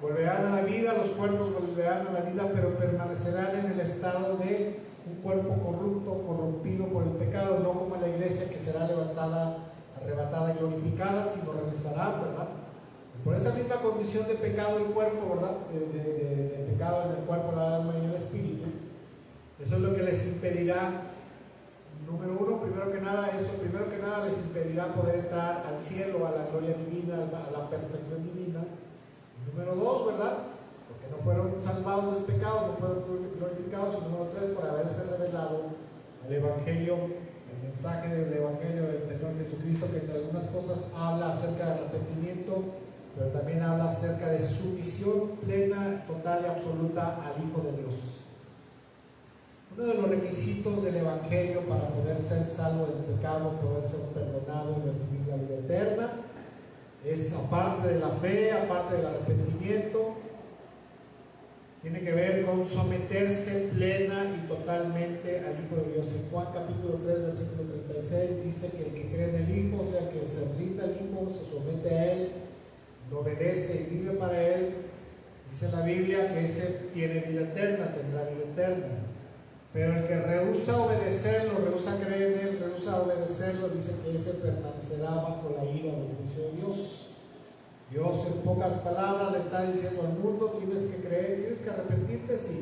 Volverán a la vida, los cuerpos volverán a la vida, pero permanecerán en el estado de un cuerpo corrupto, corrompido por el pecado, no como la iglesia que será levantada, arrebatada y glorificada, sino regresará, ¿verdad? Por esa misma condición de pecado del cuerpo, ¿verdad? De pecado en el cuerpo, el alma y el espíritu. Eso es lo que les impedirá, número uno, primero que nada les impedirá poder entrar al cielo, a la gloria divina, a la perfección divina. Número dos, ¿verdad? Porque no fueron salvados del pecado, no fueron glorificados. Y número tres, por haberse revelado el Evangelio, el mensaje del Evangelio del Señor Jesucristo, que entre algunas cosas habla acerca del arrepentimiento, pero también habla acerca de sumisión plena, total y absoluta al Hijo de Dios. Uno de los requisitos del Evangelio para poder ser salvo del pecado, poder ser perdonado y recibir la vida eterna, es, aparte de la fe, aparte del arrepentimiento, tiene que ver con someterse plena y totalmente al Hijo de Dios. En Juan capítulo 3, versículo 36 dice que el que cree en el Hijo, o sea, que se rinda al Hijo, se somete a Él, lo obedece y vive para Él, dice la Biblia que ese tiene vida eterna, tendrá vida eterna. Pero el que rehúsa obedecerlo, rehúsa creer en Él, rehúsa obedecerlo, dice que ese permanecerá bajo la ira del juicio de Dios. Dios, en pocas palabras, le está diciendo al mundo: tienes que creer, tienes que arrepentirte, sí,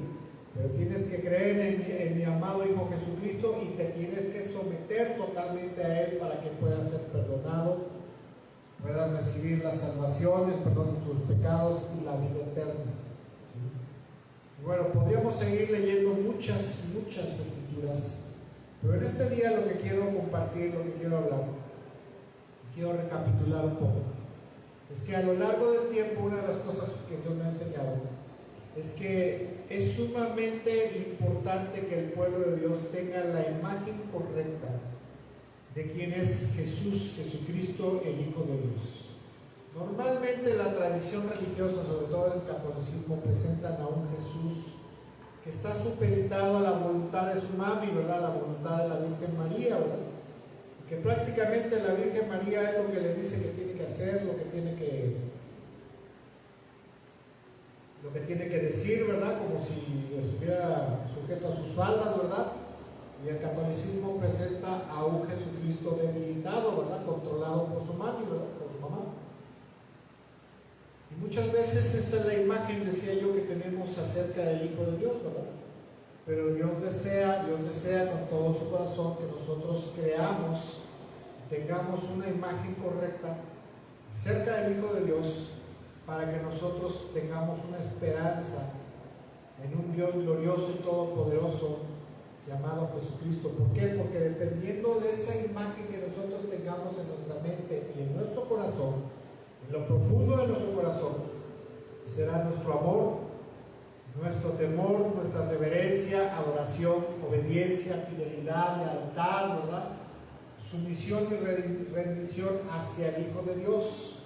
pero tienes que creer en mi amado Hijo Jesucristo y te tienes que someter totalmente a Él para que puedas ser perdonado, puedas recibir la salvación, el perdón de tus pecados y la vida eterna. ¿Sí? Y bueno, podríamos seguir leyendo muchas escrituras, pero en este día lo que quiero compartir, lo que quiero hablar, quiero recapitular un poco. Es que a lo largo del tiempo, una de las cosas que Dios me ha enseñado es que es sumamente importante que el pueblo de Dios tenga la imagen correcta de quién es Jesucristo, el Hijo de Dios. Normalmente la tradición religiosa, sobre todo el catolicismo, presentan a un Jesús que está supeditado a la voluntad de su mami, ¿verdad? La voluntad de la Virgen María, ¿verdad? Que prácticamente la Virgen María es lo que le dice que tiene que hacer, lo que tiene que decir, ¿verdad? Como si estuviera sujeto a sus faldas, ¿verdad? Y el catolicismo presenta a un Jesucristo debilitado, ¿verdad? Controlado por su mami, ¿verdad? Por su mamá. Y muchas veces esa es la imagen, decía yo, que tenemos acerca del Hijo de Dios, ¿verdad? Pero Dios desea con todo su corazón que nosotros creamos, tengamos una imagen correcta acerca del Hijo de Dios, para que nosotros tengamos una esperanza en un Dios glorioso y todopoderoso llamado Jesucristo. ¿Por qué? Porque dependiendo de esa imagen que nosotros tengamos en nuestra mente y en nuestro corazón, en lo profundo de nuestro corazón, será nuestro amor, nuestro temor, nuestra reverencia, adoración, obediencia, fidelidad, lealtad, ¿verdad? Sumisión y rendición hacia el Hijo de Dios.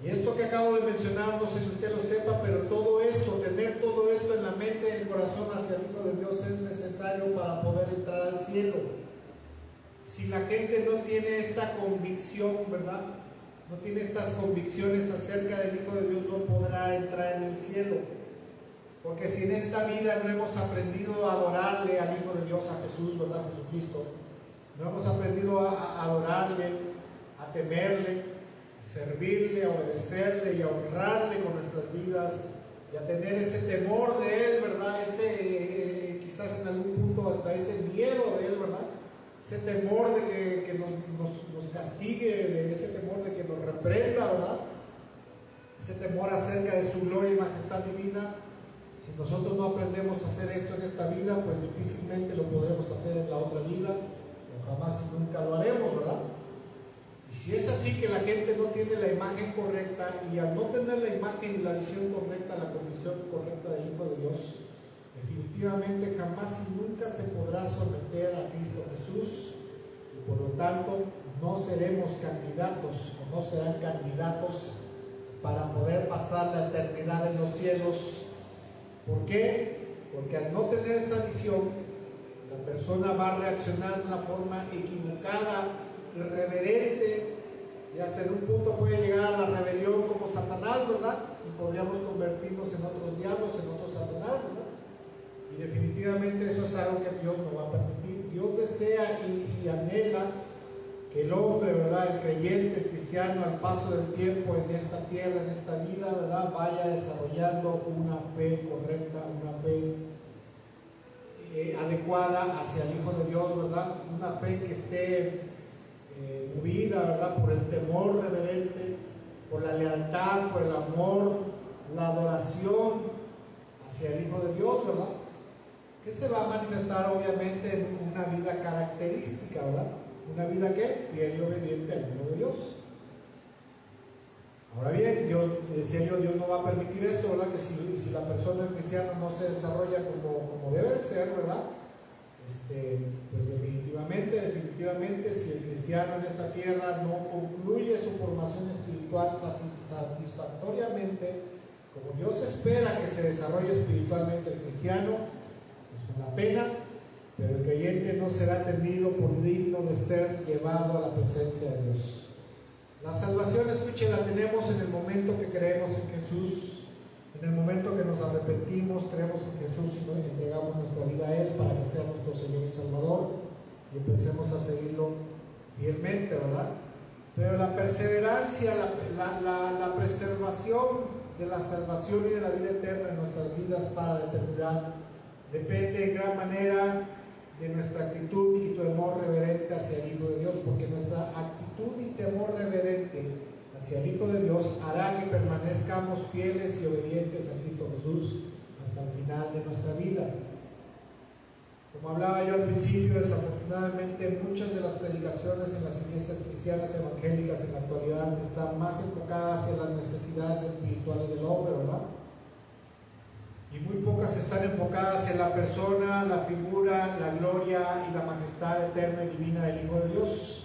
Y esto que acabo de mencionar, no sé si usted lo sepa, pero todo esto, tener todo esto en la mente y en el corazón hacia el Hijo de Dios es necesario para poder entrar al cielo. Si la gente no tiene esta convicción, ¿verdad? No tiene estas convicciones acerca del Hijo de Dios, no podrá entrar en el cielo. Porque si en esta vida no hemos aprendido a adorarle al Hijo de Dios, a Jesús, ¿verdad? Jesucristo, no hemos aprendido a adorarle, a temerle, a servirle, a obedecerle y a honrarle con nuestras vidas y a tener ese temor de Él, ¿verdad? Quizás en algún punto hasta ese miedo de Él, ¿verdad? ese temor de que nos castigue, de ese temor de que nos reprenda, ¿verdad? Ese temor acerca de su gloria y majestad divina. Si nosotros no aprendemos a hacer esto en esta vida, pues difícilmente lo podremos hacer en la otra vida, o jamás y nunca lo haremos, ¿verdad? Y si es así que la gente no tiene la imagen correcta, y al no tener la imagen y la visión correcta, la condición correcta del Hijo de Dios, definitivamente jamás y nunca se podrá someter a Cristo Jesús, y por lo tanto no seremos candidatos, o no serán candidatos para poder pasar la eternidad en los cielos. ¿Por qué? Porque al no tener esa visión, la persona va a reaccionar de una forma equivocada, irreverente, y hasta en un punto puede llegar a la rebelión como Satanás, ¿verdad? Y podríamos convertirnos en otros diablos, en otros Satanás, ¿verdad? Y definitivamente eso es algo que Dios no va a permitir. Dios desea y anhela que el hombre, ¿verdad?, el creyente, el cristiano, al paso del tiempo en esta tierra, en esta vida, ¿verdad?, vaya desarrollando una fe correcta, una fe adecuada hacia el Hijo de Dios, ¿verdad? Una fe que esté movida, ¿verdad?, por el temor reverente, por la lealtad, por el amor, la adoración hacia el Hijo de Dios, ¿verdad? Que se va a manifestar obviamente en una vida característica, ¿verdad? Una vida que fiel y obediente al Hijo de Dios. Ahora bien, Dios, decía yo, Dios no va a permitir esto, ¿verdad? Que si la persona cristiana no se desarrolla como debe ser, ¿verdad? Pues definitivamente, si el cristiano en esta tierra no concluye su formación espiritual satisfactoriamente, como Dios espera que se desarrolle espiritualmente el cristiano, pues con la pena, pero el creyente no será tenido por digno de ser llevado a la presencia de Dios. La salvación, escuchen, la tenemos en el momento que creemos en Jesús, en el momento que nos arrepentimos, creemos en Jesús y nos entregamos nuestra vida a Él para que sea nuestro Señor y Salvador y empecemos a seguirlo fielmente, ¿verdad? Pero la perseverancia, la preservación de la salvación y de la vida eterna en nuestras vidas para la eternidad depende en gran manera de nuestra actitud y temor reverente hacia el Hijo de Dios, porque nuestra actitud y temor reverente hacia el Hijo de Dios hará que permanezcamos fieles y obedientes a Cristo Jesús hasta el final de nuestra vida. Como hablaba yo al principio, desafortunadamente muchas de las predicaciones en las iglesias cristianas evangélicas en la actualidad están más enfocadas en las necesidades espirituales del hombre, ¿verdad? Y muy pocas están enfocadas en la persona, la figura, la gloria y la majestad eterna y divina del Hijo de Dios.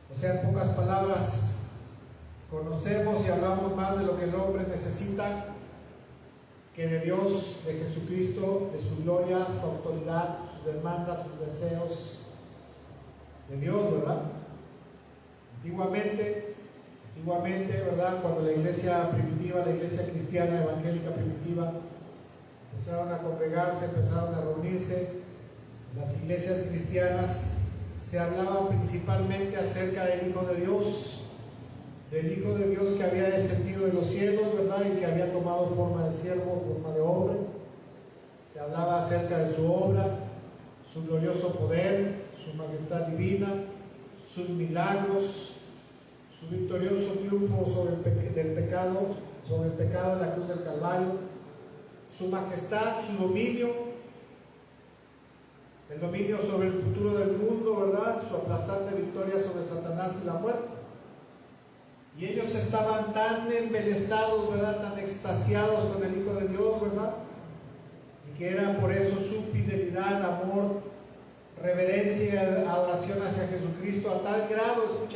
O sea, en pocas palabras, conocemos y hablamos más de lo que el hombre necesita que de Dios, de Jesucristo, de su gloria, su autoridad, sus demandas, sus deseos de Dios, ¿verdad? Antiguamente, ¿verdad? Cuando la iglesia primitiva, la iglesia cristiana evangélica primitiva, empezaron a congregarse, empezaron a reunirse, las iglesias cristianas se hablaba principalmente acerca del Hijo de Dios, que había descendido de los cielos, ¿verdad? Y que había tomado forma de siervo, forma de hombre. Se hablaba acerca de su obra, su glorioso poder, su majestad divina, sus milagros, su victorioso triunfo del pecado en la cruz del Calvario, su majestad, su dominio, el dominio sobre el futuro del mundo, ¿verdad? Su aplastante victoria sobre Satanás y la muerte. Y ellos estaban tan embelesados, ¿verdad? Tan extasiados con el Hijo de Dios, ¿verdad? Y que era por eso su fidelidad, amor, reverencia y adoración hacia Jesucristo a tal grado,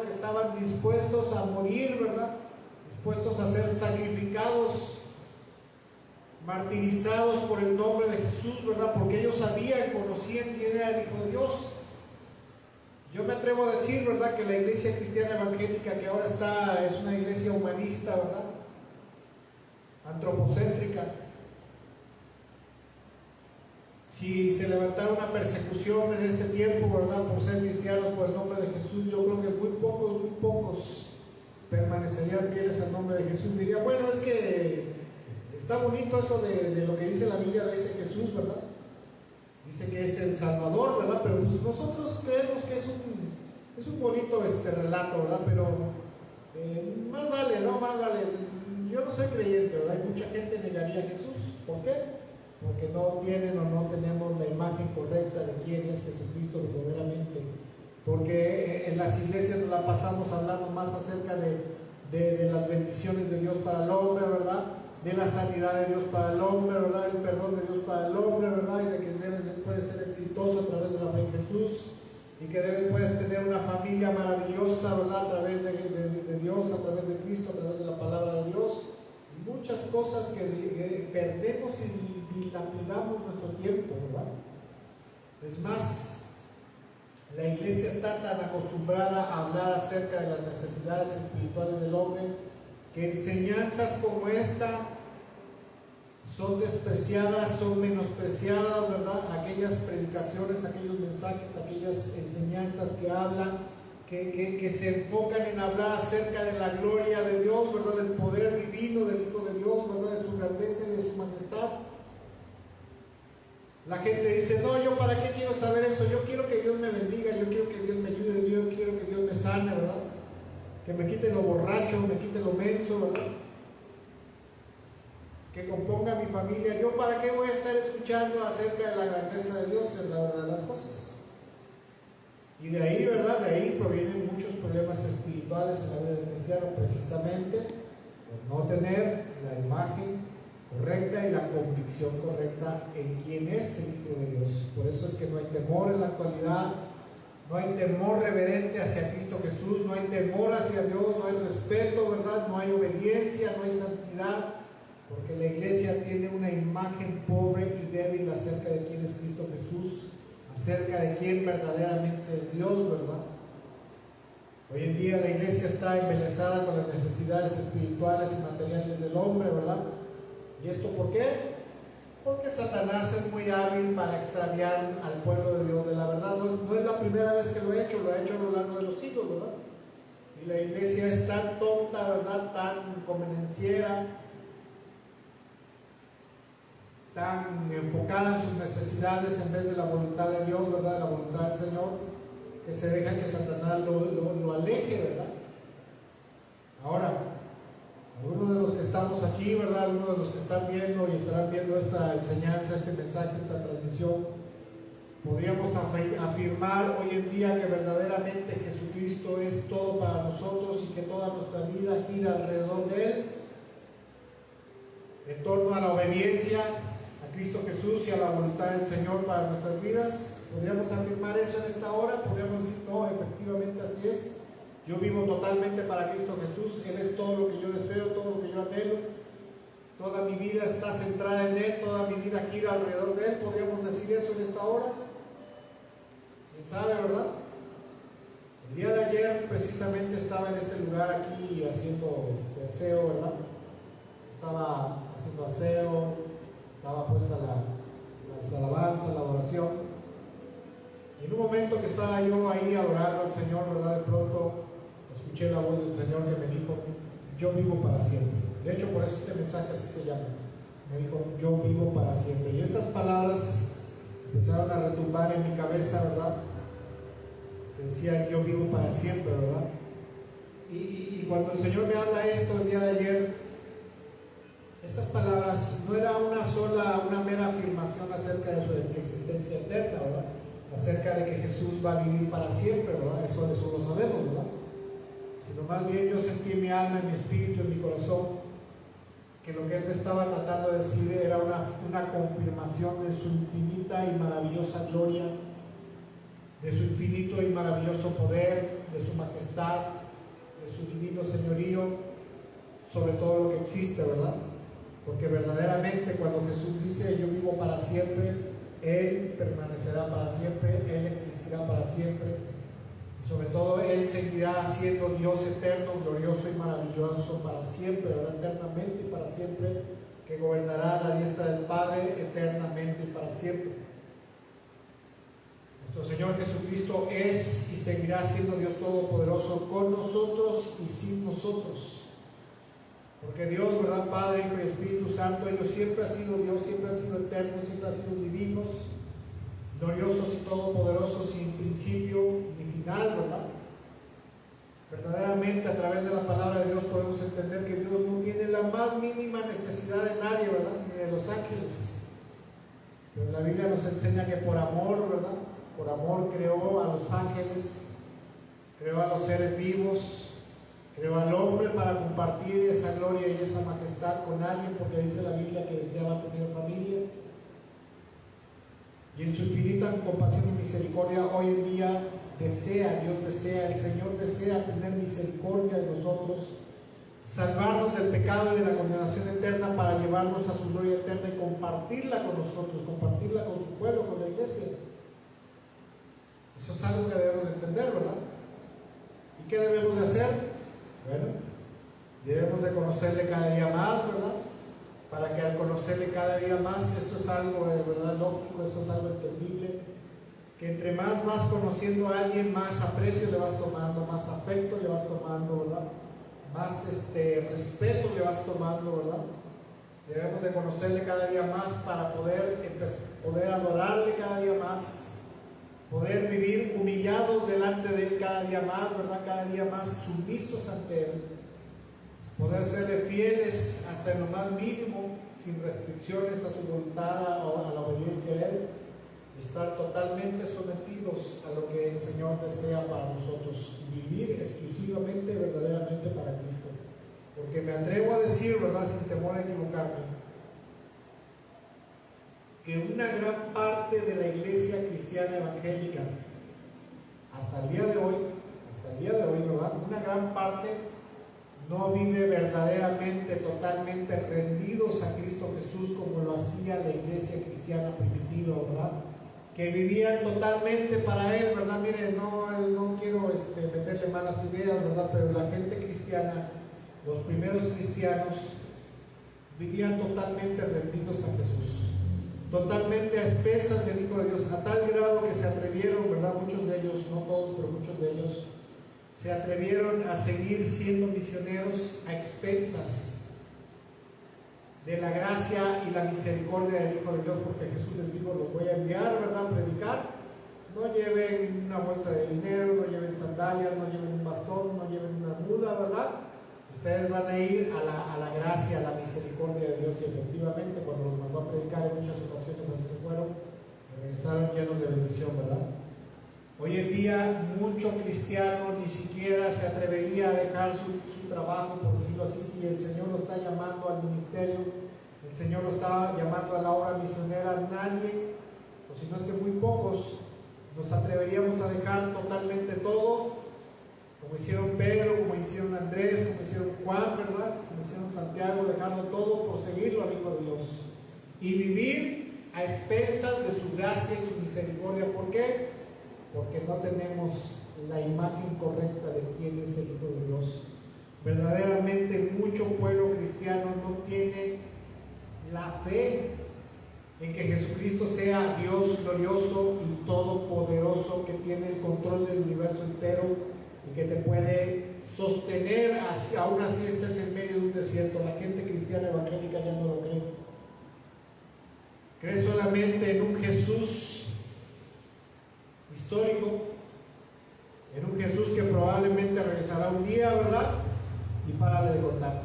que estaban dispuestos a morir, ¿verdad? Dispuestos a ser sacrificados, martirizados por el nombre de Jesús, ¿verdad? Porque ellos sabían, conocían quién era el Hijo de Dios. Yo me atrevo a decir, ¿verdad?, que la iglesia cristiana evangélica que ahora está es una iglesia humanista, ¿verdad? Antropocéntrica. Si se levantara una persecución en este tiempo, ¿verdad?, por ser cristianos por el nombre de Jesús, yo creo que muy pocos permanecerían fieles al nombre de Jesús. Diría, bueno, es que está bonito eso de lo que dice la Biblia, dice Jesús, ¿verdad? dice que es el Salvador, ¿verdad? Pero pues nosotros creemos que es un bonito relato, ¿verdad? Pero más vale, ¿no? Más vale. Yo no soy creyente, ¿verdad? Hay mucha gente que negaría a Jesús. ¿Por qué? Porque no tienen o no tenemos la imagen correcta de quién es Jesucristo verdaderamente. Porque en las iglesias nos la pasamos hablando más acerca de las bendiciones de Dios para el hombre, ¿verdad? De la sanidad de Dios para el hombre, ¿verdad? El perdón de Dios para el hombre, ¿verdad? Y de que puedes ser exitoso a través de la fe en Jesús, y que puedes tener una familia maravillosa, ¿verdad? A través de Dios, a través de Cristo, a través de la palabra de Dios. Y muchas cosas que perdemos y dilapidamos nuestro tiempo, ¿verdad? Es más, la iglesia está tan acostumbrada a hablar acerca de las necesidades espirituales del hombre, que enseñanzas como esta son despreciadas, son menospreciadas, ¿verdad? Aquellas predicaciones, aquellos mensajes, aquellas enseñanzas que hablan, que se enfocan en hablar acerca de la gloria de Dios, ¿verdad? Del poder divino del Hijo de Dios, ¿verdad? De su grandeza y de su majestad. La gente dice, no, yo para qué quiero saber eso, yo quiero que Dios me bendiga, yo quiero que Dios me ayude, yo quiero que Dios me sane, ¿verdad? Que me quite lo borracho, me quite lo menso, ¿verdad? Que componga mi familia. Yo para qué voy a estar escuchando acerca de la grandeza de Dios, en la verdad de las cosas. Y de ahí, ¿verdad? De ahí provienen muchos problemas espirituales en la vida del cristiano, precisamente por no tener la imagen correcta y la convicción correcta en quién es el Hijo de Dios. Por eso es que no hay temor en la actualidad, no hay temor reverente hacia Cristo Jesús, no hay temor hacia Dios, no hay respeto, ¿verdad? No hay obediencia, no hay santidad, porque la iglesia tiene una imagen pobre y débil acerca de quién es Cristo Jesús, acerca de quién verdaderamente es Dios, ¿verdad? Hoy en día la iglesia está embelesada con las necesidades espirituales y materiales del hombre, ¿verdad? ¿Y esto por qué? Porque Satanás es muy hábil para extraviar al pueblo de Dios de la verdad. No es la primera vez que lo ha hecho a lo largo de los siglos, ¿verdad? Y la iglesia es tan tonta, ¿verdad? Tan convenenciera, tan enfocada en sus necesidades en vez de la voluntad de Dios, ¿verdad? La voluntad del Señor, que se deja que Satanás lo aleje, ¿verdad? Ahora, algunos de los que estamos aquí, ¿verdad? Algunos de los que están viendo y estarán viendo esta enseñanza, este mensaje, esta transmisión, podríamos afirmar hoy en día que verdaderamente Jesucristo es todo para nosotros y que toda nuestra vida gira alrededor de Él, en torno a la obediencia a Cristo Jesús y a la voluntad del Señor para nuestras vidas. ¿Podríamos afirmar eso en esta hora? ¿Podríamos decir, no, efectivamente así es? Yo vivo totalmente para Cristo Jesús, Él es todo lo que yo deseo, todo lo que yo anhelo, toda mi vida está centrada en Él, toda mi vida gira alrededor de Él. ¿Podríamos decir eso en esta hora? ¿Quién sabe, verdad? El día de ayer precisamente estaba en este lugar aquí haciendo aseo, ¿verdad? Estaba haciendo aseo, estaba puesta la alabanza, la adoración. Y en un momento que estaba yo ahí adorando al Señor, ¿verdad? De pronto escuché la voz del Señor que me dijo, yo vivo para siempre. De hecho, por eso este mensaje así se llama. Me dijo, yo vivo para siempre. Y esas palabras empezaron a retumbar en mi cabeza, ¿verdad? Que decía, yo vivo para siempre, ¿verdad? Y cuando el Señor me habla esto el día de ayer, estas palabras no era una mera afirmación acerca de su existencia eterna, ¿verdad? Acerca de que Jesús va a vivir para siempre, ¿verdad? Eso lo sabemos, ¿verdad? Sino más bien yo sentí en mi alma, en mi espíritu, en mi corazón, que lo que Él me estaba tratando de decir era una confirmación de su infinita y maravillosa gloria, de su infinito y maravilloso poder, de su majestad, de su divino señorío sobre todo lo que existe, ¿verdad? Porque verdaderamente cuando Jesús dice yo vivo para siempre, Él permanecerá para siempre, Él existirá para siempre, y sobre todo Él seguirá siendo Dios eterno, glorioso y maravilloso para siempre, ¿verdad? Eternamente y para siempre, que gobernará a la diestra del Padre eternamente y para siempre. Nuestro Señor Jesucristo es y seguirá siendo Dios Todopoderoso con nosotros y sin nosotros. Porque Dios, ¿verdad? Padre, Hijo y Espíritu Santo, ellos siempre han sido Dios, siempre han sido eternos, siempre han sido divinos. gloriosos y todopoderosos, sin principio ni final, ¿verdad? Verdaderamente a través de la palabra de Dios podemos entender que Dios no tiene la más mínima necesidad de nadie, ¿verdad? Ni de los ángeles. Pero la Biblia nos enseña que por amor, ¿verdad? Por amor creó a los ángeles, creó a los seres vivos, creó al hombre para compartir esa gloria y esa majestad con alguien, porque dice la Biblia que deseaba tener familia. Y en su infinita compasión y misericordia hoy en día Dios desea, el Señor desea tener misericordia de nosotros, salvarnos del pecado y de la condenación eterna para llevarnos a su gloria eterna y compartirla con nosotros, compartirla con su pueblo, con la iglesia. Eso es algo que debemos de entender, ¿verdad? ¿Y qué debemos de hacer? Bueno, debemos de conocerle cada día más, ¿verdad? Para que al conocerle cada día más, esto es algo de verdad lógico, esto es algo entendible, que entre más vas conociendo a alguien, más aprecio le vas tomando, más afecto le vas tomando, ¿verdad? Más respeto le vas tomando, ¿verdad? Debemos de conocerle cada día más para poder adorarle cada día más, poder vivir humillados delante de Él cada día más, ¿verdad? Cada día más sumisos ante Él, poder serle fieles hasta en lo más mínimo, sin restricciones a su voluntad o a la obediencia a Él, y estar totalmente sometidos a lo que el Señor desea para nosotros, y vivir exclusivamente, verdaderamente para Cristo. Porque me atrevo a decir, ¿verdad?, sin temor a equivocarme, que una gran parte de la iglesia cristiana evangélica, hasta el día de hoy, ¿verdad?, una gran parte no vive verdaderamente, totalmente rendidos a Cristo Jesús como lo hacía la iglesia cristiana primitiva, ¿verdad? Que vivían totalmente para Él, ¿verdad? Miren, no quiero meterle malas ideas, ¿verdad? Pero la gente cristiana, los primeros cristianos, vivían totalmente rendidos a Jesús, totalmente a expensas del Hijo de Dios, a tal grado que se atrevieron, ¿verdad? Muchos de ellos, no todos, pero muchos de ellos, se atrevieron a seguir siendo misioneros a expensas de la gracia y la misericordia del Hijo de Dios, porque Jesús les dijo: los voy a enviar, ¿verdad?, a predicar. No lleven una bolsa de dinero, no lleven sandalias, no lleven un bastón, no lleven una muda, ¿verdad? Ustedes van a ir a la gracia, a la misericordia de Dios. Y efectivamente, cuando los mandó a predicar, en muchas ocasiones así se fueron, y regresaron llenos de bendición, ¿verdad? Hoy en día, mucho cristiano ni siquiera se atrevería a dejar su trabajo, por decirlo así, si el Señor lo está llamando al ministerio, el Señor lo está llamando a la obra misionera. Nadie, o si no es que muy pocos, nos atreveríamos a dejar totalmente todo, como hicieron Pedro, como hicieron Andrés, como hicieron Juan, ¿verdad?, como hicieron Santiago, dejarlo todo por seguirlo al Hijo de Dios y vivir a expensas de su gracia y su misericordia. ¿Por qué? Porque no tenemos la imagen correcta de quién es el Hijo de Dios. Verdaderamente mucho pueblo cristiano no tiene la fe en que Jesucristo sea Dios glorioso y todopoderoso, que tiene el control del universo entero y que te puede sostener, aún así estés en medio de un desierto. La gente cristiana evangélica ya no lo cree. Cree solamente en un Jesús histórico, en un Jesús que probablemente regresará un día, ¿verdad?, y párale de contar.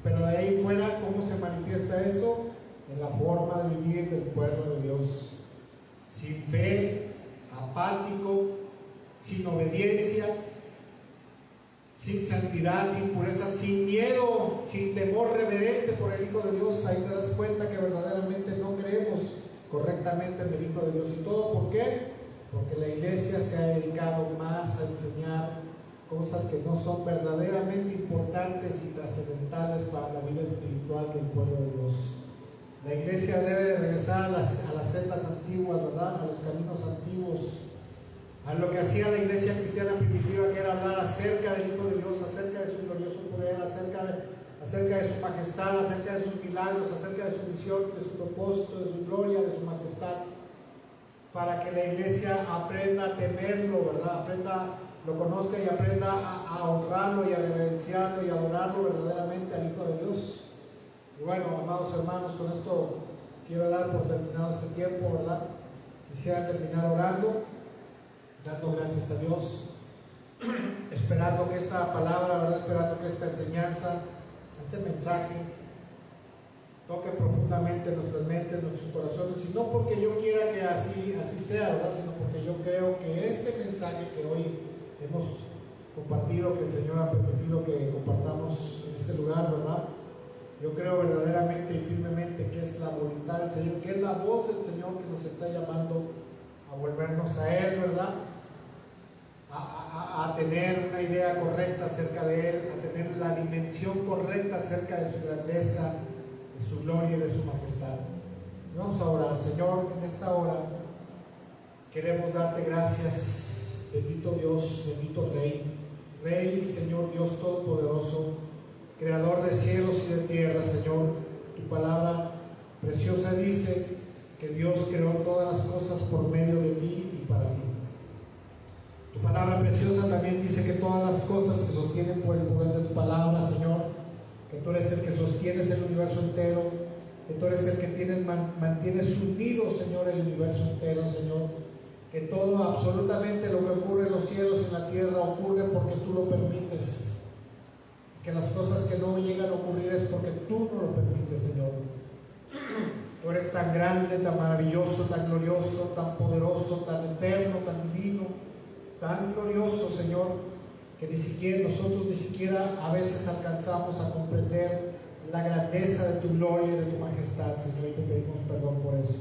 Pero de ahí fuera, ¿cómo se manifiesta esto? En la forma de vivir del pueblo de Dios, sin fe, apático, sin obediencia, sin santidad, sin pureza, sin miedo, sin temor reverente por el Hijo de Dios. Ahí te das cuenta que verdaderamente no creemos correctamente en el Hijo de Dios. ¿Y todo por qué? Porque la iglesia se ha dedicado más a enseñar cosas que no son verdaderamente importantes y trascendentales para la vida espiritual del pueblo de Dios. La iglesia debe de regresar a las sendas antiguas, ¿verdad?, a los caminos antiguos, a lo que hacía la iglesia cristiana primitiva, que era hablar acerca del Hijo de Dios, acerca de su glorioso poder, acerca de su majestad, acerca de sus milagros, acerca de su misión, de su propósito, de su gloria, de su majestad, para que la iglesia aprenda a temerlo, ¿verdad?, lo conozca y aprenda a honrarlo y a reverenciarlo y a adorarlo verdaderamente al Hijo de Dios. Y bueno, amados hermanos, con esto quiero dar por terminado este tiempo, ¿verdad? Quisiera terminar orando, dando gracias a Dios, esperando que esta palabra, ¿verdad? Esperando que esta enseñanza, este mensaje, toque profundamente nuestras mentes, nuestros corazones, y no porque yo quiera que así sea, ¿verdad? Sino porque yo creo que este mensaje que hoy hemos compartido, que el Señor ha permitido que compartamos en este lugar, ¿verdad? Yo creo verdaderamente y firmemente que es la voluntad del Señor, que es la voz del Señor que nos está llamando a volvernos a Él, ¿verdad? A tener una idea correcta acerca de Él, a tener la dimensión correcta acerca de su grandeza, de su gloria y de su majestad. Y vamos a orar. Señor, en esta hora queremos darte gracias, bendito Dios, bendito Rey, Señor Dios Todopoderoso, Creador de cielos y de tierra. Señor, tu palabra preciosa dice que Dios creó todas las cosas por medio de ti y para ti. Tu palabra preciosa también dice que todas las cosas se sostienen por el poder de tu palabra, Señor, que tú eres el que sostienes el universo entero, que tú eres el que mantienes unido, Señor, el universo entero, Señor, que todo, absolutamente lo que ocurre en los cielos y en la tierra ocurre porque tú lo permites, que las cosas que no llegan a ocurrir es porque tú no lo permites, Señor. Tú eres tan grande, tan maravilloso, tan glorioso, tan poderoso, tan eterno, tan divino, tan glorioso, Señor, que nosotros ni siquiera a veces alcanzamos a comprender la grandeza de tu gloria y de tu majestad, Señor, y te pedimos perdón por eso.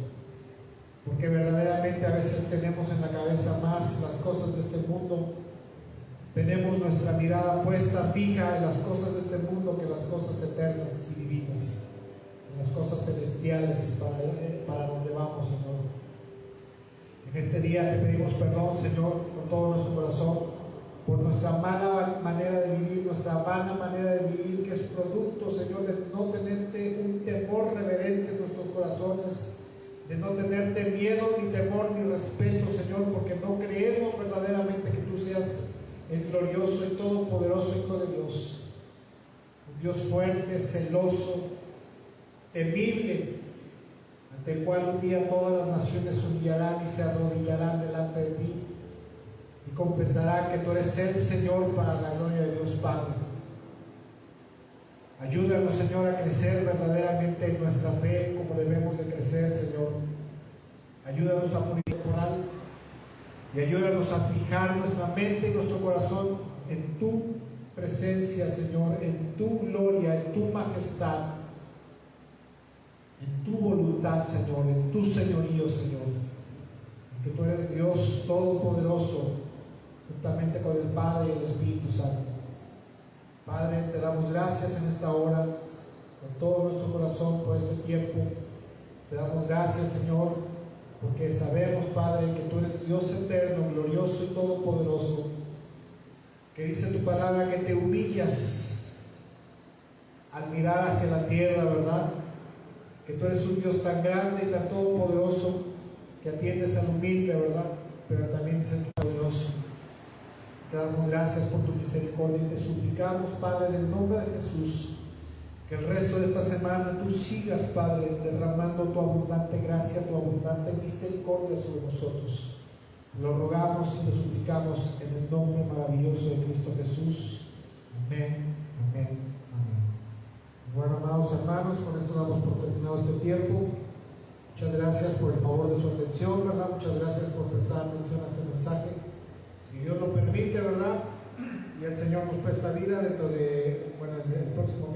Porque verdaderamente a veces tenemos en la cabeza más las cosas de este mundo, tenemos nuestra mirada puesta fija en las cosas de este mundo que las cosas eternas y divinas, en las cosas celestiales para donde vamos, Señor. En este día te pedimos perdón, Señor, con todo nuestro corazón, por nuestra mala manera de vivir, nuestra vana manera de vivir, que es producto, Señor, de no tenerte un temor reverente en nuestros corazones, de no tenerte miedo, ni temor, ni respeto, Señor, porque no creemos verdaderamente que tú seas el glorioso y todopoderoso Hijo de Dios, un Dios fuerte, celoso, temible, ante el cual un día todas las naciones se humillarán y se arrodillarán delante de ti y confesarán que tú eres el Señor para la gloria de Dios Padre. Ayúdanos, Señor, a crecer verdaderamente en nuestra fe como debemos de crecer, Señor. Ayúdanos a morir temporal y ayúdanos a fijar nuestra mente y nuestro corazón en tu presencia, Señor, en tu gloria, en tu majestad, en tu voluntad, Señor, en tu señorío, Señor, en que tú eres Dios todopoderoso, juntamente con el Padre y el Espíritu Santo. Padre, te damos gracias en esta hora, con todo nuestro corazón por este tiempo. Te damos gracias, Señor, porque sabemos, Padre, que tú eres Dios eterno, glorioso y todopoderoso, que dice tu palabra que te humillas al mirar hacia la tierra, ¿verdad? Que tú eres un Dios tan grande y tan todopoderoso que atiendes al humilde, ¿verdad? Pero también dice tu poderoso. Te damos gracias por tu misericordia y te suplicamos, Padre, en el nombre de Jesús, que el resto de esta semana tú sigas, Padre, derramando tu abundante gracia, tu abundante misericordia sobre nosotros. Te lo rogamos y te suplicamos en el nombre maravilloso de Cristo Jesús. Amén, amén, amén. Bueno, amados hermanos, con esto damos por terminado este tiempo. Muchas gracias por el favor de su atención, ¿verdad? Muchas gracias por prestar atención a este mensaje. Si Dios lo permite, ¿verdad? Y el Señor nos presta vida dentro de, en el próximo